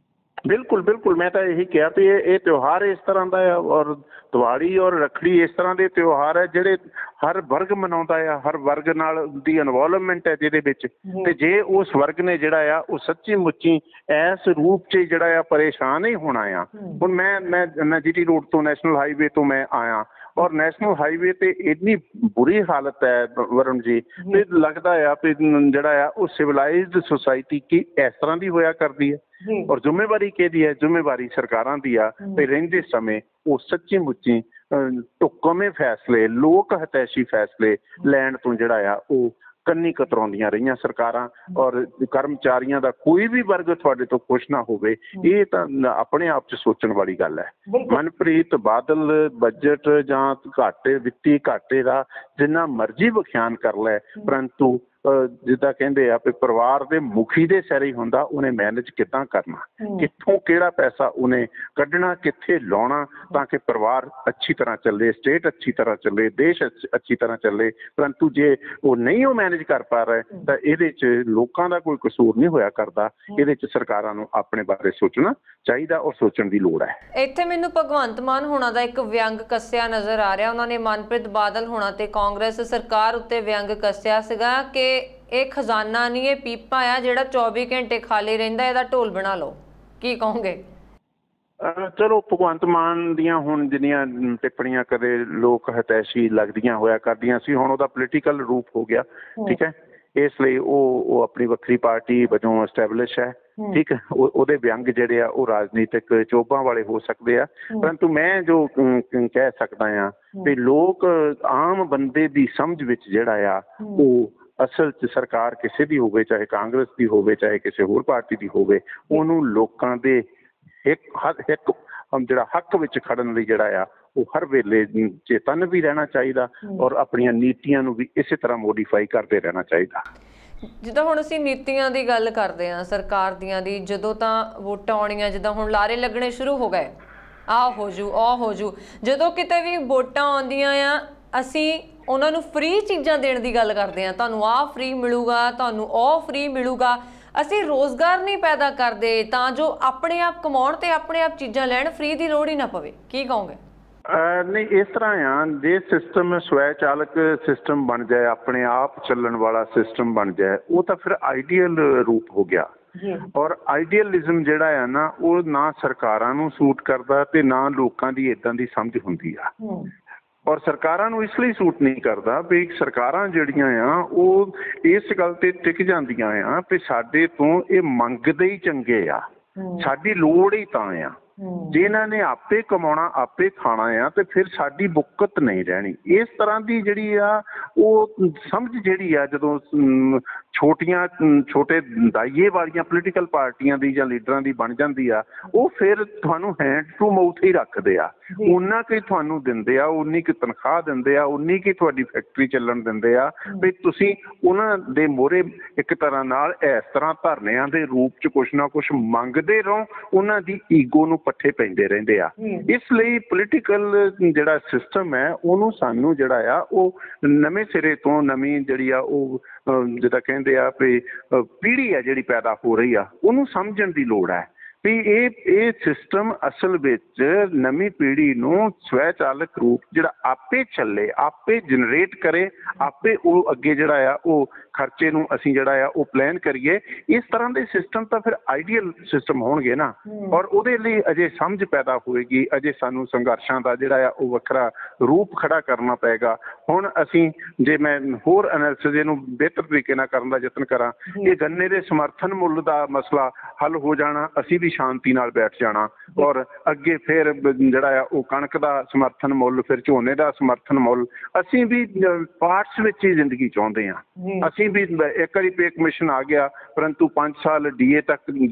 ਬਿਲਕੁਲ ਬਿਲਕੁਲ, ਮੈਂ ਤਾਂ ਇਹੀ ਕਿਹਾ ਵੀ ਇਹ ਤਿਉਹਾਰ ਇਸ ਤਰ੍ਹਾਂ ਦਾ ਆ, ਔਰ ਦੀਵਾਲੀ ਔਰ ਰੱਖੜੀ ਇਸ ਤਰ੍ਹਾਂ ਦੇ ਤਿਉਹਾਰ ਹੈ ਜਿਹੜੇ ਹਰ ਵਰਗ ਮਨਾਉਂਦਾ ਆ, ਹਰ ਵਰਗ ਨਾਲ ਦੀ ਇਨਵੋਲਵਮੈਂਟ ਹੈ ਜਿਹਦੇ ਵਿੱਚ। ਤੇ ਜੇ ਉਸ ਵਰਗ ਨੇ ਜਿਹੜਾ ਆ ਉਹ ਸੱਚੀ ਮੁੱਚੀ ਇਸ ਰੂਪ 'ਚ ਜਿਹੜਾ ਆ ਪਰੇਸ਼ਾਨ ਹੀ ਹੋਣਾ ਆ। ਹੁਣ ਮੈਂ GT ਰੋਡ ਤੋਂ ਨੈਸ਼ਨਲ ਹਾਈਵੇ ਤੋਂ ਮੈਂ ਆਇਆ, ਔਰ ਨੈਸ਼ਨਲ ਹਾਈਵੇ ਤੇ ਇੰਨੀ ਬੁਰੀ ਹਾਲਤ ਹੈ ਵਰੁਣ ਜੀ, ਤੇ ਲੱਗਦਾ ਆ ਵੀ ਜਿਹੜਾ ਆ ਉਹ ਸਿਵਲਾਈਜ਼ਡ ਸੁਸਾਇਟੀ ਕੀ ਇਸ ਤਰ੍ਹਾਂ ਦੀ ਹੋਇਆ ਕਰਦੀ ਹੈ। ਔਰ ਜ਼ਿੰਮੇਵਾਰੀ ਕਿਹਦੀ ਹੈ? ਜ਼ਿੰਮੇਵਾਰੀ ਸਰਕਾਰਾਂ ਦੀ ਆ। ਤੇ ਰਹਿੰਦੇ ਸਮੇਂ ਉਹ ਸੱਚੀ ਮੁੱਚੀ ਢੁਕਵੇਂ ਫੈਸਲੇ, ਲੋਕ ਹਿਤੈਸ਼ੀ ਫੈਸਲੇ ਲੈਣ ਤੋਂ ਜਿਹੜਾ ਆ ਉਹ ਕੰਨੀ ਕਤਰਾਉਂਦੀਆਂ ਰਹੀਆਂ ਸਰਕਾਰਾਂ, ਔਰ ਕਰਮਚਾਰੀਆਂ ਦਾ ਕੋਈ ਵੀ ਵਰਗ ਤੁਹਾਡੇ ਤੋਂ ਖੁਸ਼ ਨਾ ਹੋਵੇ, ਇਹ ਤਾਂ ਆਪਣੇ ਆਪ 'ਚ ਸੋਚਣ ਵਾਲੀ ਗੱਲ ਹੈ। ਮਨਪ੍ਰੀਤ ਬਾਦਲ ਬਜਟ ਜਾਂ ਘਾਟੇ, ਵਿੱਤੀ ਘਾਟੇ ਦਾ ਜਿੰਨਾ ਮਰਜ਼ੀ ਵਿਖਿਆਨ ਕਰ ਲੈ, ਪਰੰਤੂ ਜਿੱਦਾਂ ਕਹਿੰਦੇ ਆ ਵੀ ਪਰਿਵਾਰ ਦੇ ਮੁਖੀ ਦੇ ਸਿਰ ਹੀ ਹੁੰਦਾ ਉਹਨੇ ਮੈਨੇਜ ਕਿੱਦਾਂ ਕਰਨਾ, ਕਿੱਥੋਂ ਕਿਹੜਾ ਪੈਸਾ ਉਹਨੇ ਕੱਢਣਾ, ਕਿੱਥੇ ਲਾਉਣਾ ਤਾਂ ਕਿ ਪਰਿਵਾਰ ਅੱਛੀ ਤਰ੍ਹਾਂ ਚੱਲੇ, ਸਟੇਟ ਅੱਛੀ ਤਰ੍ਹਾਂ ਚੱਲੇ, ਦੇਸ਼ ਅੱਛੀ ਤਰ੍ਹਾਂ ਚੱਲੇ। ਪਰੰਤੂ ਜੇ ਉਹ ਨਹੀਂ ਉਹ ਮੈਨੇਜ ਕਰ ਪਾ ਰਹੇ ਤਾਂ ਇਹਦੇ 'ਚ ਲੋਕਾਂ ਦਾ ਕੋਈ ਕਸੂਰ ਨਹੀਂ ਹੋਇਆ ਕਰਦਾ। ਇਹਦੇ 'ਚ ਸਰਕਾਰਾਂ ਨੂੰ ਆਪਣੇ ਬਾਰੇ ਸੋਚਣਾ ਚਾਹੀਦਾ ਔਰ ਸੋਚਣ ਦੀ ਲੋੜ ਹੈ। ਇੱਥੇ ਮੈਨੂੰ ਭਗਵੰਤ ਮਾਨ ਹੋਣਾ ਦਾ ਇੱਕ ਵਿਅੰਗ ਕੱਸਿਆ ਨਜ਼ਰ ਆ ਰਿਹਾ। ਉਹਨਾਂ ਨੇ ਮਨਪ੍ਰੀਤ ਬਾਦਲ ਹੋਣਾ ਤੇ ਕਾਂਗਰਸ ਸਰਕਾਰ ਉੱਤੇ ਵਿਅੰਗ ਕੱਸਿਆ ਸੀਗਾ ਕਿ ਇਹ ਖਜ਼ਾਨਾ ਨਹੀਂ, ਇਹ ਪੀਪਾ ਆ ਜਿਹੜਾ 24 ਘੰਟੇ ਖਾਲੀ ਰਹਿੰਦਾ, ਇਹਦਾ ਢੋਲ ਬਣਾ ਲਓ। ਕੀ ਕਹੋਗੇ? ਚਲੋ ਭਗਵੰਤ ਮਾਨ ਦੀਆਂ ਹੁਣ ਜਿੰਨੀਆਂ ਟਿੱਪਣੀਆਂ ਕਦੇ ਲੋਕ ਹਿਤੈਸ਼ੀ ਲੱਗਦੀਆਂ ਹੋਇਆ ਕਰਦੀਆਂ ਸੀ, ਹੁਣ ਉਹਦਾ ਪੋਲੀਟੀਕਲ ਰੂਪ ਹੋ ਗਿਆ, ਠੀਕ ਹੈ। ਇਸ ਲਈ ਉਹ ਆਪਣੀ ਵੱਖਰੀ ਪਾਰਟੀ ਵਜੋਂ ਐਸਟੈਬਲਿਸ਼ ਹੈ, ਠੀਕ ਹੈ। ਉਹਦੇ ਵਿਅੰਗ ਜਿਹੜੇ ਆ ਉਹ ਰਾਜਨੀਤਿਕ ਚੋਭਾਂ ਵਾਲੇ ਹੋ ਸਕਦੇ ਆ, ਪਰੰਤੂ ਮੈਂ ਜੋ ਕਹਿ ਸਕਦਾ ਆ ਵੀ ਲੋਕ ਆਮ ਬੰਦੇ ਦੀ ਸਮਝ ਵਿੱਚ ਜਿਹੜਾ ਆ ਉਹ ਅਸਲ 'ਚ ਸਰਕਾਰ ਕਿਸੇ ਦੀ ਹੋਵੇ, ਚਾਹੇ ਕਾਂਗਰਸ ਦੀ ਹੋਵੇ, ਚਾਹੇ ਕਿਸੇ ਹੋਰ ਪਾਰਟੀ ਦੀ ਹੋਵੇ, ਉਹਨੂੰ ਲੋਕਾਂ ਦੇ ਇੱਕ ਜਿਹੜਾ ਹੱਕ ਵਿੱਚ ਖੜਨ ਲਈ ਜਿਹੜਾ ਆ ਉਹ ਹਰ ਵੇਲੇ ਚੇਤਨ ਵੀ ਰਹਿਣਾ ਚਾਹੀਦਾ, ਔਰ ਆਪਣੀਆਂ ਨੀਤੀਆਂ ਨੂੰ ਵੀ ਇਸੇ ਤਰ੍ਹਾਂ ਮੋਡੀਫਾਈ ਕਰਦੇ ਰਹਿਣਾ ਚਾਹੀਦਾ। ਜਿੱਦਾਂ ਹੁਣ ਅਸੀਂ ਨੀਤੀਆਂ ਦੀ ਗੱਲ ਕਰਦੇ ਹਾਂ ਸਰਕਾਰ ਦੀਆਂ ਦੀ, ਜਦੋਂ ਤਾਂ ਵੋਟਾਂ ਆਉਣੀਆਂ, ਜਿੱਦਾਂ ਹੁਣ ਲਾਰੇ ਲੱਗਣੇ ਸ਼ੁਰੂ ਹੋ ਗਏ, ਆਹ ਹੋ ਜੂ, ਆਹ ਹੋ ਜੂ, ਜਦੋਂ ਕਿਤੇ ਵੀ ਵੋਟਾਂ ਆਉਂਦੀਆਂ ਆ ਅਸੀਂ ਉਹਨਾਂ ਨੂੰ ਫ੍ਰੀ ਚੀਜ਼ਾਂ ਦੇਣ ਦੀ ਗੱਲ ਕਰਦੇ ਹਾਂ। ਤੁਹਾਨੂੰ ਆਹ ਫ੍ਰੀ ਮਿਲੂਗਾ, ਤੁਹਾਨੂੰ ਉਹ ਫ੍ਰੀ ਮਿਲੂਗਾ। ਅਸੀਂ ਰੋਜ਼ਗਾਰ ਨਹੀਂ ਪੈਦਾ ਕਰਦੇ ਤਾਂ ਜੋ ਆਪਣੇ ਆਪ ਕਮਾਉਣ ਤੇ ਆਪਣੇ ਆਪ ਚੀਜ਼ਾਂ ਲੈਣ, ਫ੍ਰੀ ਦੀ ਲੋੜ ਹੀ ਨਾ ਪਵੇ। ਕੀ ਕਹੋਗੇ? ਨਹੀਂ, ਇਸ ਤਰ੍ਹਾਂ ਆ, ਜੇ ਸਿਸਟਮ ਸਵੈ ਚਾਲਕ ਸਿਸਟਮ ਬਣ ਜਾਏ, ਆਪਣੇ ਆਪ ਚੱਲਣ ਵਾਲਾ ਸਿਸਟਮ ਬਣ ਜਾਏ, ਉਹ ਤਾਂ ਫਿਰ ਆਈਡੀਅਲ ਰੂਪ ਹੋ ਗਿਆ। ਔਰ ਆਈਡੀਅਲਿਜ਼ਮ ਜਿਹੜਾ ਆ ਨਾ, ਉਹ ਨਾ ਸਰਕਾਰਾਂ ਨੂੰ ਸੂਟ ਕਰਦਾ ਤੇ ਨਾ ਲੋਕਾਂ ਦੀ ਏਦਾਂ ਦੀ ਸਮਝ ਹੁੰਦੀ ਆ। ਔਰ ਸਰਕਾਰਾਂ ਨੂੰ ਇਸ ਲਈ ਸੂਟ ਨਹੀਂ ਕਰਦਾ ਵੀ ਸਰਕਾਰਾਂ ਜਿਹੜੀਆਂ ਆ ਉਹ ਇਸ ਗੱਲ ਤੇ ਟਿਕ ਜਾਂਦੀਆਂ ਆ ਵੀ ਸਾਡੇ ਤੋਂ ਇਹ ਮੰਗਦੇ ਹੀ ਚੰਗੇ ਆ, ਸਾਡੀ ਲੋੜ ਹੀ ਤਾਂ ਆ। ਜੇ ਇਹਨਾਂ ਨੇ ਆਪੇ ਕਮਾਉਣਾ, ਆਪੇ ਖਾਣਾ ਆ ਤੇ ਫਿਰ ਸਾਡੀ ਬੁੱਕਤ ਨਹੀਂ ਰਹਿਣੀ। ਇਸ ਤਰ੍ਹਾਂ ਦੀ ਜਿਹੜੀ ਆ ਉਹ ਸਮਝ ਜਿਹੜੀ ਆ ਜਦੋਂ ਛੋਟੇ ਦਾਈਏ ਵਾਲੀਆਂ ਪੋਲੀਟੀਕਲ ਪਾਰਟੀਆਂ ਦੀ ਜਾਂ ਲੀਡਰਾਂ ਦੀ ਬਣ ਜਾਂਦੀ ਆ, ਉਹ ਫਿਰ ਤੁਹਾਨੂੰ ਹੈਂਡ ਟੂ ਮਾਊਥ ਹੀ ਰੱਖਦੇ ਆ। ਉਹਨਾਂ ਕਿ ਤੁਹਾਨੂੰ ਦਿੰਦੇ ਆ, ਉਨੀ ਕੁ ਤਨਖਾਹ ਦਿੰਦੇ ਆ, ਉਨੀ ਕੀ ਤੁਹਾਡੀ ਫੈਕਟਰੀ ਚੱਲਣ ਦਿੰਦੇ ਆ ਵੀ ਤੁਸੀਂ ਉਹਨਾਂ ਦੇ ਮੋਹਰੇ ਇੱਕ ਤਰ੍ਹਾਂ ਨਾਲ ਇਸ ਤਰ੍ਹਾਂ ਧਰਨਿਆਂ ਦੇ ਰੂਪ ਚ ਕੁਛ ਨਾ ਕੁਛ ਮੰਗਦੇ ਰਹੋ। ਉਹਨਾਂ ਦੀ ਈਗੋ ਨੂੰ ਪੱਠੇ ਪੈਂਦੇ ਰਹਿੰਦੇ ਆ। ਇਸ ਲਈ ਪੋਲੀਟੀਕਲ ਜਿਹੜਾ ਸਿਸਟਮ ਹੈ ਉਹਨੂੰ ਸਾਨੂੰ ਜਿਹੜਾ ਆ ਉਹ ਨਵੇਂ ਸਿਰੇ ਤੋਂ ਨਵੀਂ ਜਿਹੜੀ ਆ ਉਹ ਜਿੱਦਾਂ ਕਹਿੰਦੇ ਆ ਵੀ ਪੀੜ੍ਹੀ ਆ ਜਿਹੜੀ ਪੈਦਾ ਹੋ ਰਹੀ ਆ ਉਹਨੂੰ ਸਮਝਣ ਦੀ ਲੋੜ ਹੈ ਵੀ ਇਹ ਸਿਸਟਮ ਅਸਲ ਵਿੱਚ ਨਵੀਂ ਪੀੜ੍ਹੀ ਨੂੰ ਸਵੈ ਚਾਲਕ ਰੂਪ ਜਿਹੜਾ ਆਪੇ ਚੱਲੇ, ਆਪੇ ਜਨਰੇਟ ਕਰੇ, ਆਪੇ ਉਹ ਅੱਗੇ ਜਿਹੜਾ ਆ ਉਹ ਖਰਚੇ ਨੂੰ ਅਸੀਂ ਜਿਹੜਾ ਆ ਉਹ ਪਲਾਨ ਕਰੀਏ। ਇਸ ਤਰ੍ਹਾਂ ਦੇ ਸਿਸਟਮ ਤਾਂ ਫਿਰ ਆਈਡੀਅਲ ਸਿਸਟਮ ਹੋਣਗੇ ਨਾ, ਔਰ ਉਹਦੇ ਲਈ ਅਜੇ ਸਮਝ ਪੈਦਾ ਹੋਏਗੀ, ਅਜੇ ਸਾਨੂੰ ਸੰਘਰਸ਼ਾਂ ਦਾ ਜਿਹੜਾ ਆ ਉਹ ਵੱਖਰਾ ਰੂਪ ਖੜਾ ਕਰਨਾ ਪਏਗਾ। ਹੁਣ ਅਸੀਂ ਜੇ ਮੈਂ ਹੋਰ ਐਨਾਲਿਸਿਸ ਇਹਨੂੰ ਬਿਹਤਰ ਤਰੀਕੇ ਨਾਲ ਕਰਨ ਦਾ ਯਤਨ ਕਰਾਂ, ਇਹ ਗੰਨੇ ਦੇ ਸਮਰਥਨ ਮੁੱਲ ਦਾ ਮਸਲਾ ਹੱਲ ਹੋ ਜਾਣਾ, ਅਸੀਂ ਵੀ ਸ਼ਾਂਤੀ ਨਾਲ ਬੈਠ ਜਾਣਾ, ਔਰ ਅੱਗੇ ਫਿਰ ਜਿਹੜਾ ਆ ਉਹ ਕਣਕ ਦਾ ਸਮਰਥਨ ਮੁੱਲ, ਫਿਰ ਝੋਨੇ ਦਾ ਸਮਰਥਨ ਮੁੱਲ, ਅਸੀਂ ਵੀ ਪਾਰਟਸ ਵਿੱਚ ਹੀ ਜ਼ਿੰਦਗੀ ਚਾਹੁੰਦੇ ਹਾਂ। ਅਸੀਂ ਵੀ ਇੱਕ ਵਾਰੀ ਪੇ ਕਮਿਸ਼ਨ ਆ ਗਿਆ, ਪਰੰਤੂ 5 ਸਾਲ ਡੀਏ ਤੱਕ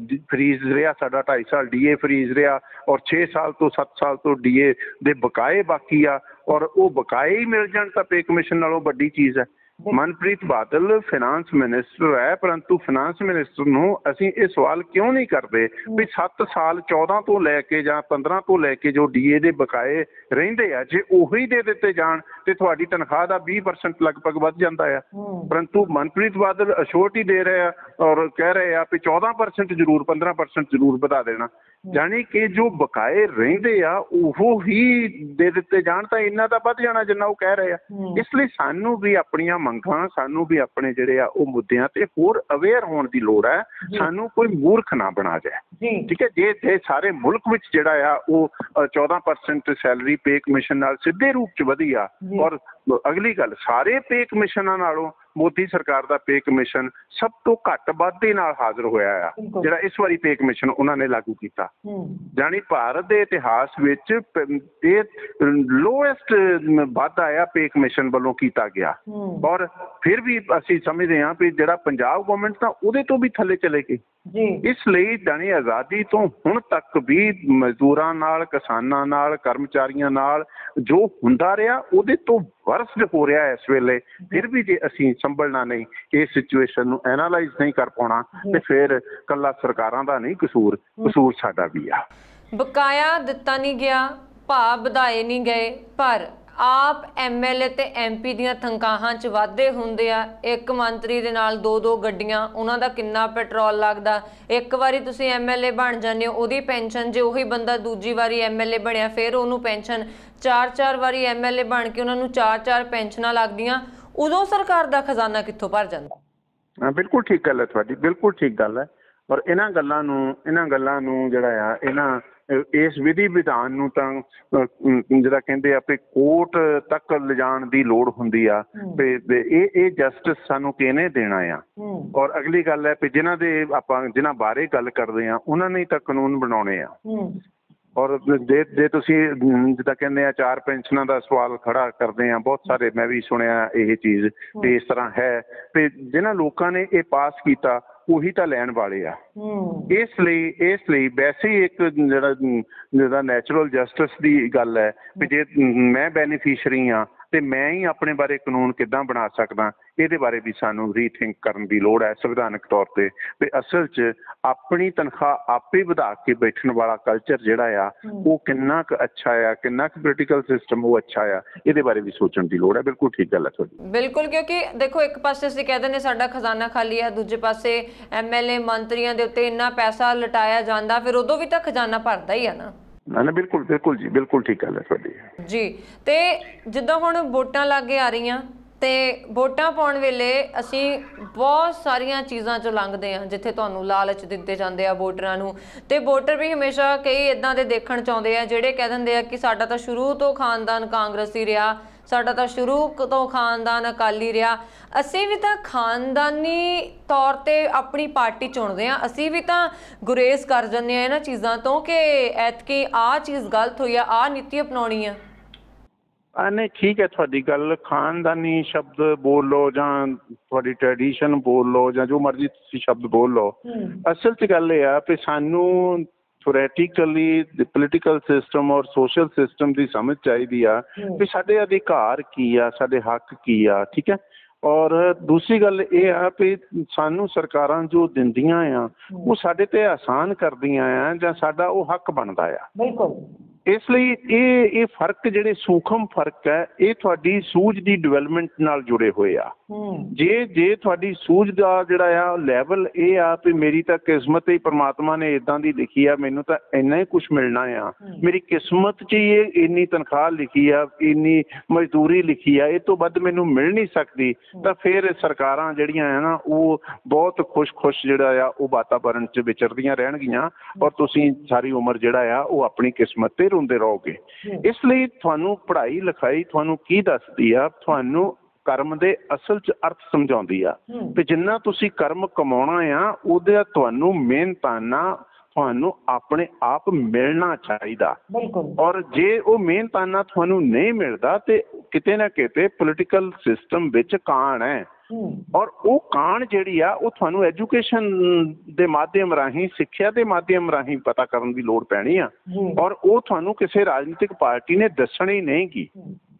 ਫਰੀਜ਼ ਰਿਹਾ, ਸਾਡਾ 2.5 ਸਾਲ ਡੀਏ ਫਰੀਜ਼ ਰਿਹਾ, ਔਰ 6 ਸਾਲ ਤੋਂ 7 ਸਾਲ ਤੋਂ ਡੀਏ ਦੇ ਬਕਾਏ ਬਾਕੀ ਆ, ਔਰ ਉਹ ਬਕਾਏ ਹੀ ਮਿਲ ਜਾਣ ਤਾਂ ਪੇ ਕਮਿਸ਼ਨ ਨਾਲੋਂ ਵੱਡੀ ਚੀਜ਼ ਹੈ। ਮਨਪ੍ਰੀਤ ਬਾਦਲ ਫਾਈਨਾਂਸ ਮਿਨਿਸਟਰ ਹੈ, ਪਰੰਤੂ ਫਾਈਨਾਂਸ ਮਿਨਿਸਟਰ ਨੂੰ ਅਸੀਂ ਇਹ ਸਵਾਲ ਕਿਉਂ ਨਹੀਂ ਕਰਦੇ ਵੀ 7 ਸਾਲ 14 ਤੋਂ ਲੈ ਕੇ ਜਾਂ 15 ਤੋਂ ਲੈ ਕੇ ਜੋ ਡੀਏ ਦੇ ਬਕਾਏ ਰਹਿੰਦੇ ਆ, ਜੇ ਉਹੀ ਦੇ ਦਿੱਤੇ ਜਾਣ ਤੇ ਤੁਹਾਡੀ ਤਨਖਾਹ ਦਾ 20% ਲਗਭਗ ਵੱਧ ਜਾਂਦਾ ਆ। ਪਰੰਤੂ ਮਨਪ੍ਰੀਤ ਬਾਦਲ ਅਸ਼ੋਰਟੀ ਦੇ ਰਹੇ ਆ ਔਰ ਕਹਿ ਰਹੇ ਆ ਵੀ 14% ਜ਼ਰੂਰ, 15% ਜ਼ਰੂਰ ਵਧਾ ਦੇਣਾ, ਜਾਣੀ ਕਿ ਜੋ ਬਕਾਏ ਰਹਿੰਦੇ ਆ ਉਹ ਹੀ ਦੇ ਦਿੱਤੇ ਜਾਣ ਤਾਂ ਇੰਨਾ ਤਾਂ ਵੱਧ ਜਾਣਾ ਜਿੰਨਾ ਉਹ ਕਹਿ ਰਹੇ ਆ। ਇਸ ਲਈ ਸਾਨੂੰ ਵੀ ਆਪਣੀਆਂ ਮੰਗਾਂ, ਸਾਨੂੰ ਵੀ ਆਪਣੇ ਜਿਹੜੇ ਆ ਉਹ ਮੁੱਦਿਆਂ ਤੇ ਹੋਰ ਅਵੇਅਰ ਹੋਣ ਦੀ ਲੋੜ ਹੈ। ਸਾਨੂੰ ਕੋਈ ਮੂਰਖ ਨਾ ਬਣਾ ਜਾਏ, ਠੀਕ ਹੈ। ਜੇ ਸਾਰੇ ਮੁਲਕ ਵਿੱਚ ਜਿਹੜਾ ਆ ਉਹ 14% ਸੈਲਰੀ ਪੇ ਕਮਿਸ਼ਨ ਨਾਲ ਸਿੱਧੇ ਰੂਪ ਚ ਵਧੀ ਆ, ਔਰ ਅਗਲੀ ਗੱਲ ਸਾਰੇ ਪੇ ਕਮਿਸ਼ਨਾਂ ਨਾਲੋਂ ਮੋਦੀ ਸਰਕਾਰ ਦਾ ਪੇ ਕਮਿਸ਼ਨ ਸਭ ਤੋਂ ਘੱਟ ਵਾਧੇ ਨਾਲ ਹਾਜ਼ਰ ਹੋਇਆ ਆ, ਜਿਹੜਾ ਇਸ ਵਾਰੀ ਪੇ ਕਮਿਸ਼ਨ ਉਹਨਾਂ ਨੇ ਲਾਗੂ ਕੀਤਾ। ਜਾਣੀ ਭਾਰਤ ਦੇ ਇਤਿਹਾਸ ਵਿੱਚ ਇਹ ਲੋਐਸਟ ਵਾਧਾ ਆ ਪੇ ਕਮਿਸ਼ਨ ਵੱਲੋਂ ਕੀਤਾ ਗਿਆ, ਔਰ ਫਿਰ ਵੀ ਅਸੀਂ ਸਮਝਦੇ ਹਾਂ ਵੀ ਜਿਹੜਾ ਪੰਜਾਬ ਗੌਰਮੈਂਟ ਤਾਂ ਉਹਦੇ ਤੋਂ ਵੀ ਥੱਲੇ ਚਲੇ ਗਈ। ਇਸ ਲਈ ਜਾਣੀ ਆਜ਼ਾਦੀ ਤੋਂ ਹੁਣ ਤੱਕ ਵੀ ਮਜ਼ਦੂਰਾਂ ਨਾਲ, ਕਿਸਾਨਾਂ ਨਾਲ, ਕਰਮਚਾਰੀਆਂ ਨਾਲ ਜੋ ਹੁੰਦਾ ਰਿਹਾ ਉਹਦੇ ਤੋਂ ਵਰਸਟ ਹੋ ਰਿਹਾ ਇਸ ਵੇਲੇ। ਫਿਰ ਵੀ ਜੇ ਅਸੀਂ ਸੰਭਲਣਾ ਨਹੀਂ, ਇਸ ਸਿਚੁਏਸ਼ਨ ਨੂੰ ਐਨਾਲਾਈਜ਼ ਨਹੀਂ ਕਰ ਪਾਉਣਾ ਤੇ ਫਿਰ ਕੱਲਾ ਸਰਕਾਰਾਂ ਦਾ ਨਹੀਂ ਕਸੂਰ ਸਾਡਾ ਵੀ ਆ। ਬਕਾਇਆ ਦਿੱਤਾ ਨਹੀਂ ਗਿਆ, ਭਾਅ ਵਧਾਏ ਨਹੀਂ ਗਏ, ਪਰ ਆਪ ਐਮਐਲਏ ਤੇ ਐਮਪੀ ਦੀਆਂ ਤਨਖਾਹਾਂ 'ਚ ਵਾਧੇ ਹੁੰਦੇ ਆ। ਇੱਕ ਮੰਤਰੀ ਦੇ ਨਾਲ 2-2 ਗੱਡੀਆਂ, ਉਹਨਾਂ ਦਾ ਕਿੰਨਾ ਪੈਟਰੋਲ ਲੱਗਦਾ। ਇੱਕ ਵਾਰੀ ਤੁਸੀਂ ਐਮਐਲਏ ਬਣ ਜਾਂਦੇ ਹੋ, ਉਹਦੀ ਪੈਨਸ਼ਨ, ਜੇ ਉਹੀ ਬੰਦਾ ਦੂਜੀ ਵਾਰੀ ਐਮਐਲਏ ਬਣਿਆ ਫਿਰ ਉਹਨੂੰ ਪੈਨਸ਼ਨ, 4-4 ਵਾਰੀ ਐਮਐਲਏ ਬਣ ਕੇ ਉਹਨਾਂ ਨੂੰ 4-4 ਪੈਨਸ਼ਨਾਂ ਲੱਗਦੀਆਂ। ਉਦੋਂ ਸਰਕਾਰ ਦਾ ਖਜ਼ਾਨਾ ਕਿੱਥੋਂ ਭਰ ਜਾਂਦਾ? ਬਿਲਕੁਲ ਠੀਕ ਗੱਲ ਹੈ ਤੁਹਾਡੀ, ਬਿਲਕੁਲ ਠੀਕ ਗੱਲ ਹੈ। ਔਰ ਇਹਨਾਂ ਗੱਲਾਂ ਨੂੰ ਜਿਹੜਾ ਆ ਇਸ ਵਿਧੀ ਵਿਧਾਨ ਨੂੰ ਤਾਂ ਜਿਹੜਾ ਕਹਿੰਦੇ ਆ ਵੀ ਕੋਰਟ ਤੱਕ ਲਿਜਾਣ ਦੀ ਲੋੜ ਹੁੰਦੀ ਆ। ਇਹ ਜਸਟਿਸ ਸਾਨੂੰ ਕਿਹਨੇ ਦੇਣਾ ਆ? ਔਰ ਅਗਲੀ ਗੱਲ ਹੈ ਵੀ ਜਿਨ੍ਹਾਂ ਬਾਰੇ ਗੱਲ ਕਰਦੇ ਆ ਉਹਨਾਂ ਨੇ ਤਾਂ ਕਾਨੂੰਨ ਬਣਾਉਣੇ ਆ। ਔਰ ਜੇ ਤੁਸੀਂ ਜਿੱਦਾਂ ਕਹਿੰਦੇ ਆ 4 ਪੈਨਸ਼ਨਾਂ ਦਾ ਸਵਾਲ ਖੜਾ ਕਰਦੇ ਆ, ਬਹੁਤ ਸਾਰੇ ਮੈਂ ਵੀ ਸੁਣਿਆ ਇਹ ਚੀਜ਼ ਵੀ ਇਸ ਤਰ੍ਹਾਂ ਹੈ ਤੇ ਜਿਹਨਾਂ ਲੋਕਾਂ ਨੇ ਇਹ ਪਾਸ ਕੀਤਾ ਉਹੀ ਤਾਂ ਲੈਣ ਵਾਲੇ ਆ। ਇਸ ਲਈ ਵੈਸੇ ਹੀ ਇੱਕ ਜਿਹੜਾ ਨੈਚੁਰਲ ਜਸਟਿਸ ਦੀ ਗੱਲ ਹੈ ਵੀ ਜੇ ਮੈਂ ਬੈਨੀਫਿਸ਼ਰੀ ਹਾਂ ਤੇ ਮੈਂ ਹੀ ਆਪਣੇ ਬਾਰੇ ਕਾਨੂੰਨ ਕਿੱਦਾਂ ਬਣਾ ਸਕਦਾ, ਇਹਦੇ ਬਾਰੇ ਵੀ ਸਾਨੂੰ ਰੀਥਿੰਕ ਕਰਨ ਦੀ ਲੋੜ ਹੈ ਸੰਵਿਧਾਨਕ ਤੌਰ ਤੇ। ਤੇ ਅਸਲ 'ਚ ਆਪਣੀ ਤਨਖਾਹ ਆਪੇ ਵਧਾ ਕੇ ਬੈਠਣ ਵਾਲਾ ਕਲਚਰ ਜਿਹੜਾ ਆ ਉਹ ਕਿੰਨਾ ਕੁ ਅੱਛਾ ਆ, ਕਿੰਨਾ ਕੁ ਪੋਲੀਟੀਕਲ ਸਿਸਟਮ ਉਹ ਅੱਛਾ ਆ, ਇਹਦੇ ਬਾਰੇ ਵੀ ਸੋਚਣ ਦੀ ਲੋੜ ਹੈ। ਬਿਲਕੁਲ ਠੀਕ ਗੱਲ ਹੈ ਤੁਹਾਡੀ। ਬਿਲਕੁਲ, ਕਿਉਂਕਿ ਦੇਖੋ ਇੱਕ ਪਾਸੇ ਅਸੀਂ ਕਹਿ ਦਿੰਦੇ ਸਾਡਾ ਖਜ਼ਾਨਾ ਖਾਲੀ ਆ, ਦੂਜੇ ਪਾਸੇ ਐਮਐਲਏ ਮੰਤਰੀਆਂ ਦੇ ਉੱਤੇ ਇੰਨਾ ਪੈਸਾ ਲਟਾਇਆ ਜਾਂਦਾ, ਫਿਰ ਉਦੋਂ ਵੀ ਤਾਂ ਖਜ਼ਾਨਾ ਭਰਦਾ ਹੀ ਆ ਨਾ। ਨਾ ਬਿਲਕੁਲ ਜੀ, ਬਿਲਕੁਲ ਠੀਕ ਗੱਲ ਹੈ ਤੁਹਾਡੀ ਜੀ। ਤੇ ਜਿੱਦਾਂ ਹੁਣ ਵੋਟਾਂ ਲਾਗੇ ਆ ਰਹੀਆਂ ਤੇ ਵੋਟਾਂ ਪਾਉਣ ਵੇਲੇ ਅਸੀਂ ਬਹੁਤ ਸਾਰੀਆਂ ਚੀਜ਼ਾਂ 'ਚ ਲੰਘਦੇ ਹਾਂ ਜਿੱਥੇ ਤੁਹਾਨੂੰ ਲਾਲਚ ਦਿੱਤੇ ਜਾਂਦੇ ਆ ਵੋਟਰਾਂ ਨੂੰ, ਤੇ ਵੋਟਰ ਵੀ ਹਮੇਸ਼ਾ ਕਈ ਇੱਦਾਂ ਦੇ ਦੇਖਣ 'ਚ ਆਉਂਦੇ ਆ ਜਿਹੜੇ ਕਹਿ ਦਿੰਦੇ ਆ ਕਿ ਸਾਡਾ ਤਾਂ ਸ਼ੁਰੂ ਤੋਂ ਖਾਨਦਾਨ ਕਾਂਗਰਸੀ ਰਿਹਾ, ਸਾਡਾ ਤਾਂ ਸ਼ੁਰੂ ਤੋਂ ਖਾਨਦਾਨ ਅਕਾਲੀ ਰਿਹਾ। ਅਸੀਂ ਵੀ ਤਾਂ ਖਾਨਦਾਨੀ ਤੌਰ ਤੇ ਆਪਣੀ ਪਾਰਟੀ ਚੁਣਦੇ ਹਾਂ, ਅਸੀਂ ਵੀ ਤਾਂ ਗੁਰੇਜ਼ ਕਰ ਜਾਂਦੇ ਹਾਂ ਇਹਨਾਂ ਚੀਜ਼ਾਂ ਤੋਂ ਕਿ ਐਤਕੀ ਆਹ ਚੀਜ਼ ਗਲਤ ਹੋਈ ਆ, ਆਹ ਨੀਤੀ ਅਪਣਾਉਣੀ ਆ। नहीं ठीक है ਤੁਹਾਡੀ ਗੱਲ, ਖਾਨਦਾਨੀ ਸ਼ਬਦ ਬੋਲ ਲਓ ਜਾਂ ਤੁਹਾਡੀ ਟ੍ਰੈਡੀਸ਼ਨ ਬੋਲ ਲਓ ਜਾਂ ਜੋ ਮਰਜ਼ੀ ਤੁਸੀਂ ਸ਼ਬਦ ਬੋਲ ਲਓ। ਅਸਲ 'ਚ ਗੱਲ ਇਹ ਆ ਵੀ ਸਾਨੂੰ ਥਿਓਰੈਟੀਕਲੀ ਪੋਲੀਟੀਕਲ ਸਿਸਟਮ ਔਰ ਸੋਸ਼ਲ ਸਿਸਟਮ ਦੀ ਸਮਝ ਚਾਹੀਦੀ ਆ ਵੀ ਸਾਡੇ ਅਧਿਕਾਰ ਕੀ ਆ, ਸਾਡੇ ਹੱਕ ਕੀ ਆ। ਠੀਕ ਹੈ। ਔਰ ਦੂਸਰੀ ਗੱਲ ਇਹ ਆ ਵੀ ਸਾਨੂੰ ਸਰਕਾਰਾਂ ਜੋ ਦਿੰਦੀਆਂ ਆ ਉਹ ਸਾਡੇ ਤੇ ਆਸਾਨ ਕਰਦੀਆਂ ਆ ਜਾਂ ਸਾਡਾ ਉਹ ਹੱਕ ਬਣਦਾ ਆ। ਬਿਲਕੁਲ। ਇਸ ਲਈ ਇਹ ਫਰਕ ਜਿਹੜੇ ਸੂਖਮ ਫਰਕ ਹੈ ਇਹ ਤੁਹਾਡੀ ਸੂਝ ਦੀ ਡਿਵੈਲਪਮੈਂਟ ਨਾਲ ਜੁੜੇ ਹੋਏ ਆ। ਜੇ ਤੁਹਾਡੀ ਸੂਝ ਦਾ ਜਿਹੜਾ ਆ ਲੈਵਲ ਇਹ ਆ ਵੀ ਮੇਰੀ ਤਾਂ ਕਿਸਮਤ ਹੀ ਪ੍ਰਮਾਤਮਾ ਨੇ ਇੱਦਾਂ ਦੀ ਲਿਖੀ ਆ, ਮੈਨੂੰ ਤਾਂ ਇੰਨਾ ਹੀ ਕੁਛ ਮਿਲਣਾ ਆ, ਮੇਰੀ ਕਿਸਮਤ 'ਚ ਹੀ ਇਹ ਇੰਨੀ ਤਨਖਾਹ ਲਿਖੀ ਆ, ਇੰਨੀ ਮਜ਼ਦੂਰੀ ਲਿਖੀ ਆ, ਇਹ ਤੋਂ ਵੱਧ ਮੈਨੂੰ ਮਿਲ ਨਹੀਂ ਸਕਦੀ, ਤਾਂ ਫਿਰ ਸਰਕਾਰਾਂ ਜਿਹੜੀਆਂ ਆ ਨਾ ਉਹ ਬਹੁਤ ਖੁਸ਼ ਜਿਹੜਾ ਆ ਉਹ ਵਾਤਾਵਰਨ 'ਚ ਵਿਚਰਦੀਆਂ ਰਹਿਣਗੀਆਂ ਔਰ ਤੁਸੀਂ ਸਾਰੀ ਉਮਰ ਜਿਹੜਾ ਆ ਉਹ ਆਪਣੀ ਕਿਸਮਤ ਤੇ ਰੋਂਦੇ ਰਹੋਗੇ। ਇਸ ਲਈ ਤੁਹਾਨੂੰ ਪੜ੍ਹਾਈ ਲਿਖਾਈ ਤੁਹਾਨੂੰ ਕੀ ਦੱਸਦੀ ਆ, ਤੁਹਾਨੂੰ ਕਰਮ ਦੇ ਅਸਲ 'ਚ ਅਰਥ ਸਮਝਾਉਂਦੀ ਆ ਤੇ ਜਿੰਨਾ ਤੁਸੀਂ ਕਰਮ ਕਮਾਉਣਾ ਆ ਉਹਦਾ ਤੁਹਾਨੂੰ ਮਿਹਨਤਾਨਾ ਤੁਹਾਨੂੰ ਆਪਣੇ ਆਪ ਮਿਲਣਾ ਚਾਹੀਦਾ। ਔਰ ਜੇ ਉਹ ਮਿਹਨਤਾਨਾ ਤੁਹਾਨੂੰ ਨਹੀਂ ਮਿਲਦਾ ਤੇ ਕਿਤੇ ਨਾ ਕਿਤੇ ਪੋਲੀਟੀਕਲ ਸਿਸਟਮ ਵਿੱਚ ਕਾਣ ਹੈ ਔਰ ਉਹ ਕਾਣ ਜਿਹੜੀ ਆ ਉਹ ਤੁਹਾਨੂੰ ਐਜੂਕੇਸ਼ਨ ਦੇ ਮਾਧਿਅਮ ਰਾਹੀਂ, ਸਿੱਖਿਆ ਦੇ ਮਾਧਿਅਮ ਰਾਹੀਂ ਪਤਾ ਕਰਨ ਦੀ ਲੋੜ ਪੈਣੀ ਆ ਔਰ ਉਹ ਤੁਹਾਨੂੰ ਕਿਸੇ ਰਾਜਨੀਤਿਕ ਪਾਰਟੀ ਨੇ ਦੱਸਣੀ ਨਹੀਂ ਗੀ।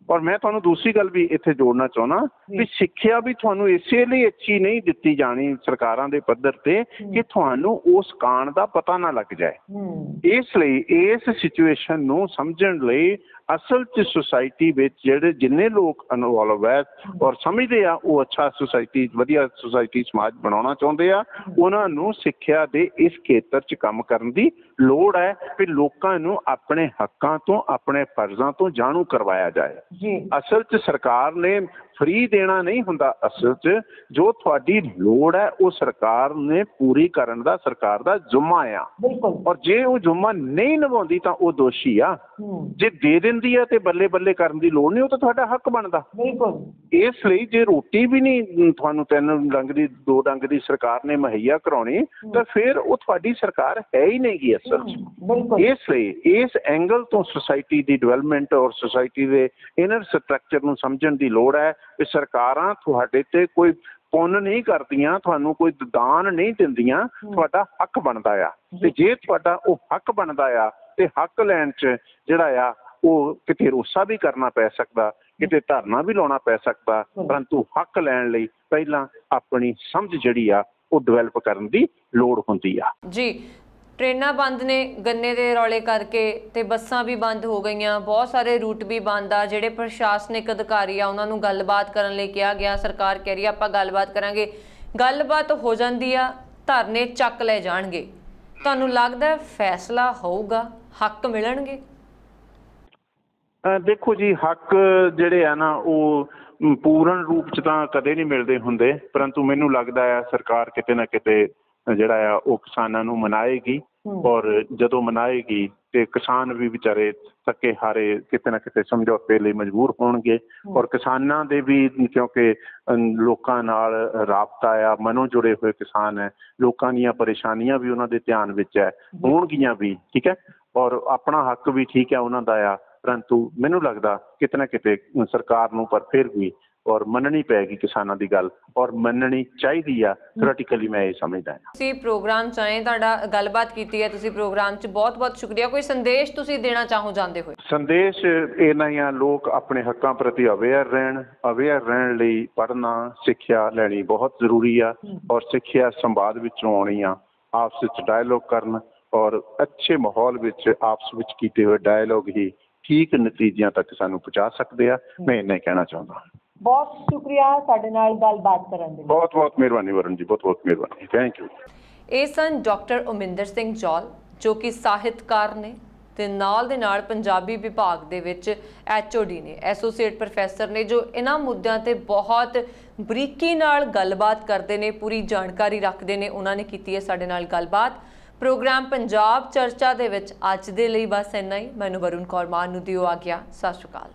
ਔਰ ਮੈਂ ਤੁਹਾਨੂੰ ਦੂਸਰੀ ਗੱਲ ਵੀ ਇੱਥੇ ਜੋੜਨਾ ਚਾਹੁੰਦਾ ਵੀ ਸਿੱਖਿਆ ਵੀ ਤੁਹਾਨੂੰ ਇਸੇ ਲਈ ਅੱਛੀ ਨਹੀਂ ਦਿੱਤੀ ਜਾਣੀ ਸਰਕਾਰਾਂ ਦੇ ਪੱਧਰ ਤੇ ਕਿ ਤੁਹਾਨੂੰ ਉਸ ਕਾਣ ਦਾ ਪਤਾ ਨਾ ਲੱਗ ਜਾਏ। ਇਸ ਲਈ ਇਸ ਸਿਚੁਏਸ਼ਨ ਨੂੰ ਸਮਝਣ ਲਈ ਅਸਲ 'ਚ ਸੁਸਾਇਟੀ ਵਿੱਚ ਜਿਹੜੇ ਜਿੰਨੇ ਲੋਕ ਇਨਵੋਲਵ ਹੈ ਔਰ ਸਮਝਦੇ ਆ ਉਹ ਅੱਛਾ ਸੁਸਾਇਟੀ, ਵਧੀਆ ਸੁਸਾਇਟੀ ਸਮਾਜ ਬਣਾਉਣਾ ਚਾਹੁੰਦੇ ਆ, ਉਹਨਾਂ ਨੂੰ ਸਿੱਖਿਆ ਦੇ ਇਸ ਖੇਤਰ 'ਚ ਕੰਮ ਕਰਨ ਦੀ ਲੋੜ ਹੈ ਵੀ ਲੋਕਾਂ ਨੂੰ ਆਪਣੇ ਹੱਕਾਂ ਤੋਂ, ਆਪਣੇ ਫਰਜ਼ਾਂ ਤੋਂ ਜਾਣੂ ਕਰਵਾਇਆ ਜਾਏ। ਅਸਲ 'ਚ ਸਰਕਾਰ ਨੇ ਫਰੀ ਦੇਣਾ ਨਹੀਂ ਹੁੰਦਾ, ਅਸਲ 'ਚ ਜੋ ਤੁਹਾਡੀ ਲੋੜ ਹੈ ਉਹ ਸਰਕਾਰ ਨੇ ਪੂਰੀ ਕਰਨ ਦਾ ਸਰਕਾਰ ਦਾ ਜ਼ਿੰਮਾ ਆ ਔਰ ਜੇ ਉਹ ਜ਼ਿੰਮਾ ਨਹੀਂ ਨਿਭਾਉਂਦੀ ਤਾਂ ਉਹ ਦੋਸ਼ੀ ਆ। ਜੇ ਦੇ ਦਿੰਦੀ ਆ ਤੇ ਬੱਲੇ ਬੱਲੇ ਕਰਨ ਦੀ ਲੋੜ ਨਹੀਂ, ਉਹ ਤਾਂ ਤੁਹਾਡਾ ਹੱਕ ਬਣਦਾ। ਇਸ ਲਈ ਜੇ ਰੋਟੀ ਵੀ ਨਹੀਂ ਤੁਹਾਨੂੰ 3 ਡੰਗ ਦੀ 2 ਡੰਗ ਦੀ ਸਰਕਾਰ ਨੇ ਮੁਹੱਈਆ ਕਰਾਉਣੀ ਤਾਂ ਫਿਰ ਉਹ ਤੁਹਾਡੀ ਸਰਕਾਰ ਹੈ ਹੀ ਨਹੀਂ ਗੀ ਅਸਲ 'ਚ। ਇਸ ਲਈ ਇਸ ਐਂਗਲ ਤੋਂ ਸੁਸਾਇਟੀ ਦੀ ਡਿਵੈਲਪਮੈਂਟ ਔਰ ਸੁਸਾਇਟੀ ਦੇ ਇਨਰ ਸਟਰਕਚਰ ਨੂੰ ਸਮਝਣ ਦੀ ਲੋੜ ਹੈ ਵੀ ਸਰਕਾਰਾਂ ਤੁਹਾਡੇ ਤੇ ਕੋਈ ਪੁੰਨ ਨਹੀਂ ਕਰਦੀਆਂ, ਤੁਹਾਨੂੰ ਕੋਈ ਦਾਨ ਨਹੀਂ ਦਿੰਦੀਆਂ, ਤੁਹਾਡਾ ਹੱਕ ਬਣਦਾ ਆ ਤੇ ਜੇ ਤੁਹਾਡਾ ਉਹ ਹੱਕ ਬਣਦਾ ਆ ਤੇ ਹੱਕ ਲੈਣ 'ਚ ਜਿਹੜਾ ਆ ਉਹ ਕਿਤੇ ਰੋਸਾ ਵੀ ਕਰਨਾ ਪੈ ਸਕਦਾ, ਕਿਤੇ ਧਰਨਾ ਵੀ ਲਾਉਣਾ ਪੈ ਸਕਦਾ, ਪਰੰਤੂ ਹੱਕ ਲੈਣ ਲਈ ਪਹਿਲਾਂ ਆਪਣੀ ਸਮਝ ਜਿਹੜੀ ਆ ਉਹ ਡਿਵੈਲਪ ਕਰਨ ਦੀ ਲੋੜ ਹੁੰਦੀ ਆ। ਜੀ, ਟ੍ਰੇਨਾਂ ਬੰਦ ਨੇ ਗੰਨੇ ਦੇ ਰੌਲੇ ਕਰਕੇ ਤੇ ਬੱਸਾਂ ਵੀ ਬੰਦ ਹੋ ਗਈਆਂ, ਬਹੁਤ ਸਾਰੇ ਰੂਟ ਵੀ ਬੰਦ ਆ। ਜਿਹੜੇ ਪ੍ਰਸ਼ਾਸਨਿਕ ਅਧਿਕਾਰੀ ਆ ਉਹਨਾਂ ਨੂੰ ਗੱਲਬਾਤ ਕਰਨ ਲਈ ਕਿਹਾ ਗਿਆ, ਸਰਕਾਰ ਕਹਿ ਰਹੀ ਆ ਆਪਾਂ ਗੱਲਬਾਤ ਕਰਾਂਗੇ, ਗੱਲਬਾਤ ਹੋ ਜਾਂਦੀ ਆ, ਧਰਨੇ ਚੱਕ ਲੈ ਜਾਣਗੇ। ਤੁਹਾਨੂੰ ਲੱਗਦਾ ਫੈਸਲਾ ਹੋਊਗਾ, ਹੱਕ ਮਿਲਣਗੇ? ਦੇਖੋ ਜੀ, ਹੱਕ ਜਿਹੜੇ ਆ ਨਾ ਉਹ ਪੂਰਨ ਰੂਪ 'ਚ ਤਾਂ ਕਦੇ ਨਹੀਂ ਮਿਲਦੇ ਹੁੰਦੇ, ਪਰੰਤੂ ਮੈਨੂੰ ਲੱਗਦਾ ਆ ਸਰਕਾਰ ਕਿਤੇ ਨਾ ਕਿਤੇ ਜਿਹੜਾ ਆ ਉਹ ਕਿਸਾਨਾਂ ਨੂੰ ਮਨਾਏਗੀ ਔਰ ਜਦੋਂ ਮਨਾਏਗੀ ਤੇ ਕਿਸਾਨ ਵੀ ਵਿਚਾਰੇ ਥੱਕੇ ਹਾਰੇ ਕਿਤੇ ਨਾ ਕਿਤੇ ਸਮਝੌਤੇ ਲਈ ਮਜਬੂਰ ਹੋਣਗੇ ਔਰ ਕਿਸਾਨਾਂ ਦੇ ਵੀ, ਕਿਉਂਕਿ ਲੋਕਾਂ ਨਾਲ ਰਾਬਤਾ ਆ, ਮਨੋਂ ਜੁੜੇ ਹੋਏ ਕਿਸਾਨ ਹੈ, ਲੋਕਾਂ ਦੀਆਂ ਪਰੇਸ਼ਾਨੀਆਂ ਵੀ ਉਹਨਾਂ ਦੇ ਧਿਆਨ ਵਿੱਚ ਹੈ, ਹੋਣਗੀਆਂ ਵੀ। ਠੀਕ ਹੈ। ਔਰ ਆਪਣਾ ਹੱਕ ਵੀ ਠੀਕ ਹੈ ਉਹਨਾਂ ਦਾ ਆ, ਪਰੰਤੂ ਮੈਨੂੰ ਲੱਗਦਾ ਕਿਤੇ ਨਾ ਕਿਤੇ ਸਰਕਾਰ ਨੂੰ ਪਰ ਫਿਰ ਵੀ ਔਰ ਮੰਨਣੀ ਪਏਗੀ ਕਿਸਾਨਾਂ ਦੀ ਗੱਲ ਔਰ ਮੰਨਣੀ ਚਾਹੀਦੀ ਆ। ਥਿਓਰੈਟੀਕਲੀ ਮੈਂ ਇਹ ਸਮਝਦਾ ਹਾਂ। ਤੁਸੀਂ ਪ੍ਰੋਗਰਾਮ 'ਚ ਆਏ, ਤੁਹਾਡਾ ਗੱਲਬਾਤ ਕੀਤੀ ਹੈ ਤੁਸੀਂ ਪ੍ਰੋਗਰਾਮ 'ਚ, ਬਹੁਤ ਬਹੁਤ ਸ਼ੁਕਰੀਆ। ਕੋਈ ਸੰਦੇਸ਼ ਤੁਸੀਂ ਦੇਣਾ ਚਾਹੋ ਜਾਂਦੇ ਹੋਏ? ਸੰਦੇਸ਼ ਇਹਨਾਂ ਹੀ ਆ, ਲੋਕ ਆਪਣੇ ਹੱਕਾਂ ਪ੍ਰਤੀ ਅਵੇਅਰ ਰਹਿਣ ਲਈ ਪੜ੍ਹਨਾ, ਸਿੱਖਿਆ ਲੈਣੀ ਬਹੁਤ ਜ਼ਰੂਰੀ ਆ ਔਰ ਸਿੱਖਿਆ ਸੰਵਾਦ ਵਿੱਚੋਂ ਆਉਣੀ ਆ। ਆਪਸ ਵਿੱਚ ਡਾਇਲੋਗ ਕਰਨ ਔਰ ਅੱਛੇ ਮਾਹੌਲ ਵਿੱਚ ਆਪਸ ਵਿੱਚ ਕੀਤੇ ਹੋਏ ਡਾਇਲੋਗ ਹੀ ਠੀਕ ਨਤੀਜਿਆਂ ਤੱਕ ਸਾਨੂੰ ਪਹੁੰਚਾ ਸਕਦੇ ਆ। ਮੈਂ ਇੰਨਾ ਹੀ ਕਹਿਣਾ ਚਾਹੁੰਦਾ। ਬਹੁਤ ਸ਼ੁਕਰੀਆ ਸਾਡੇ ਨਾਲ ਗੱਲਬਾਤ ਕਰਨ ਦੇ ਲਈ। ਬਹੁਤ ਬਹੁਤ ਮਿਹਰਬਾਨੀ ਵਰਨ ਜੀ, ਬਹੁਤ ਬਹੁਤ ਮਿਹਰਬਾਨੀ। Thank you. ਇਹ ਸਨ ਡਾਕਟਰ ਉਮਿੰਦਰ ਸਿੰਘ ਜੌਲ, ਜੋ ਕਿ ਸਾਹਿਤਕਾਰ ਨੇ ਤੇ ਨਾਲ ਦੇ ਨਾਲ ਪੰਜਾਬੀ ਵਿਭਾਗ ਦੇ ਵਿੱਚ HOD ਨੇ, ਐਸੋਸੀਏਟ ਪ੍ਰੋਫੈਸਰ ਨੇ, ਜੋ ਇਹਨਾਂ ਮੁੱਦਿਆਂ ਤੇ ਬਹੁਤ ਬਰੀਕੀ ਨਾਲ ਗੱਲਬਾਤ ਕਰਦੇ ਨੇ, ਪੂਰੀ ਜਾਣਕਾਰੀ ਰੱਖਦੇ ਨੇ। ਉਹਨਾਂ ਨੇ ਕੀਤੀ ਹੈ ਸਾਡੇ ਨਾਲ ਗੱਲਬਾਤ। ਪ੍ਰੋਗਰਾਮ ਪੰਜਾਬ ਚਰਚਾ ਦੇ ਵਿੱਚ ਅੱਜ ਦੇ ਲਈ ਬਸ ਇੰਨਾ ਹੀ। ਮੈਨੂੰ ਵਰੁਣ ਕੌਰ ਮਾਨ ਨੂੰ ਦਿਓ ਆਗਿਆ। ਸਤਿ ਸ਼੍ਰੀ ਅਕਾਲ।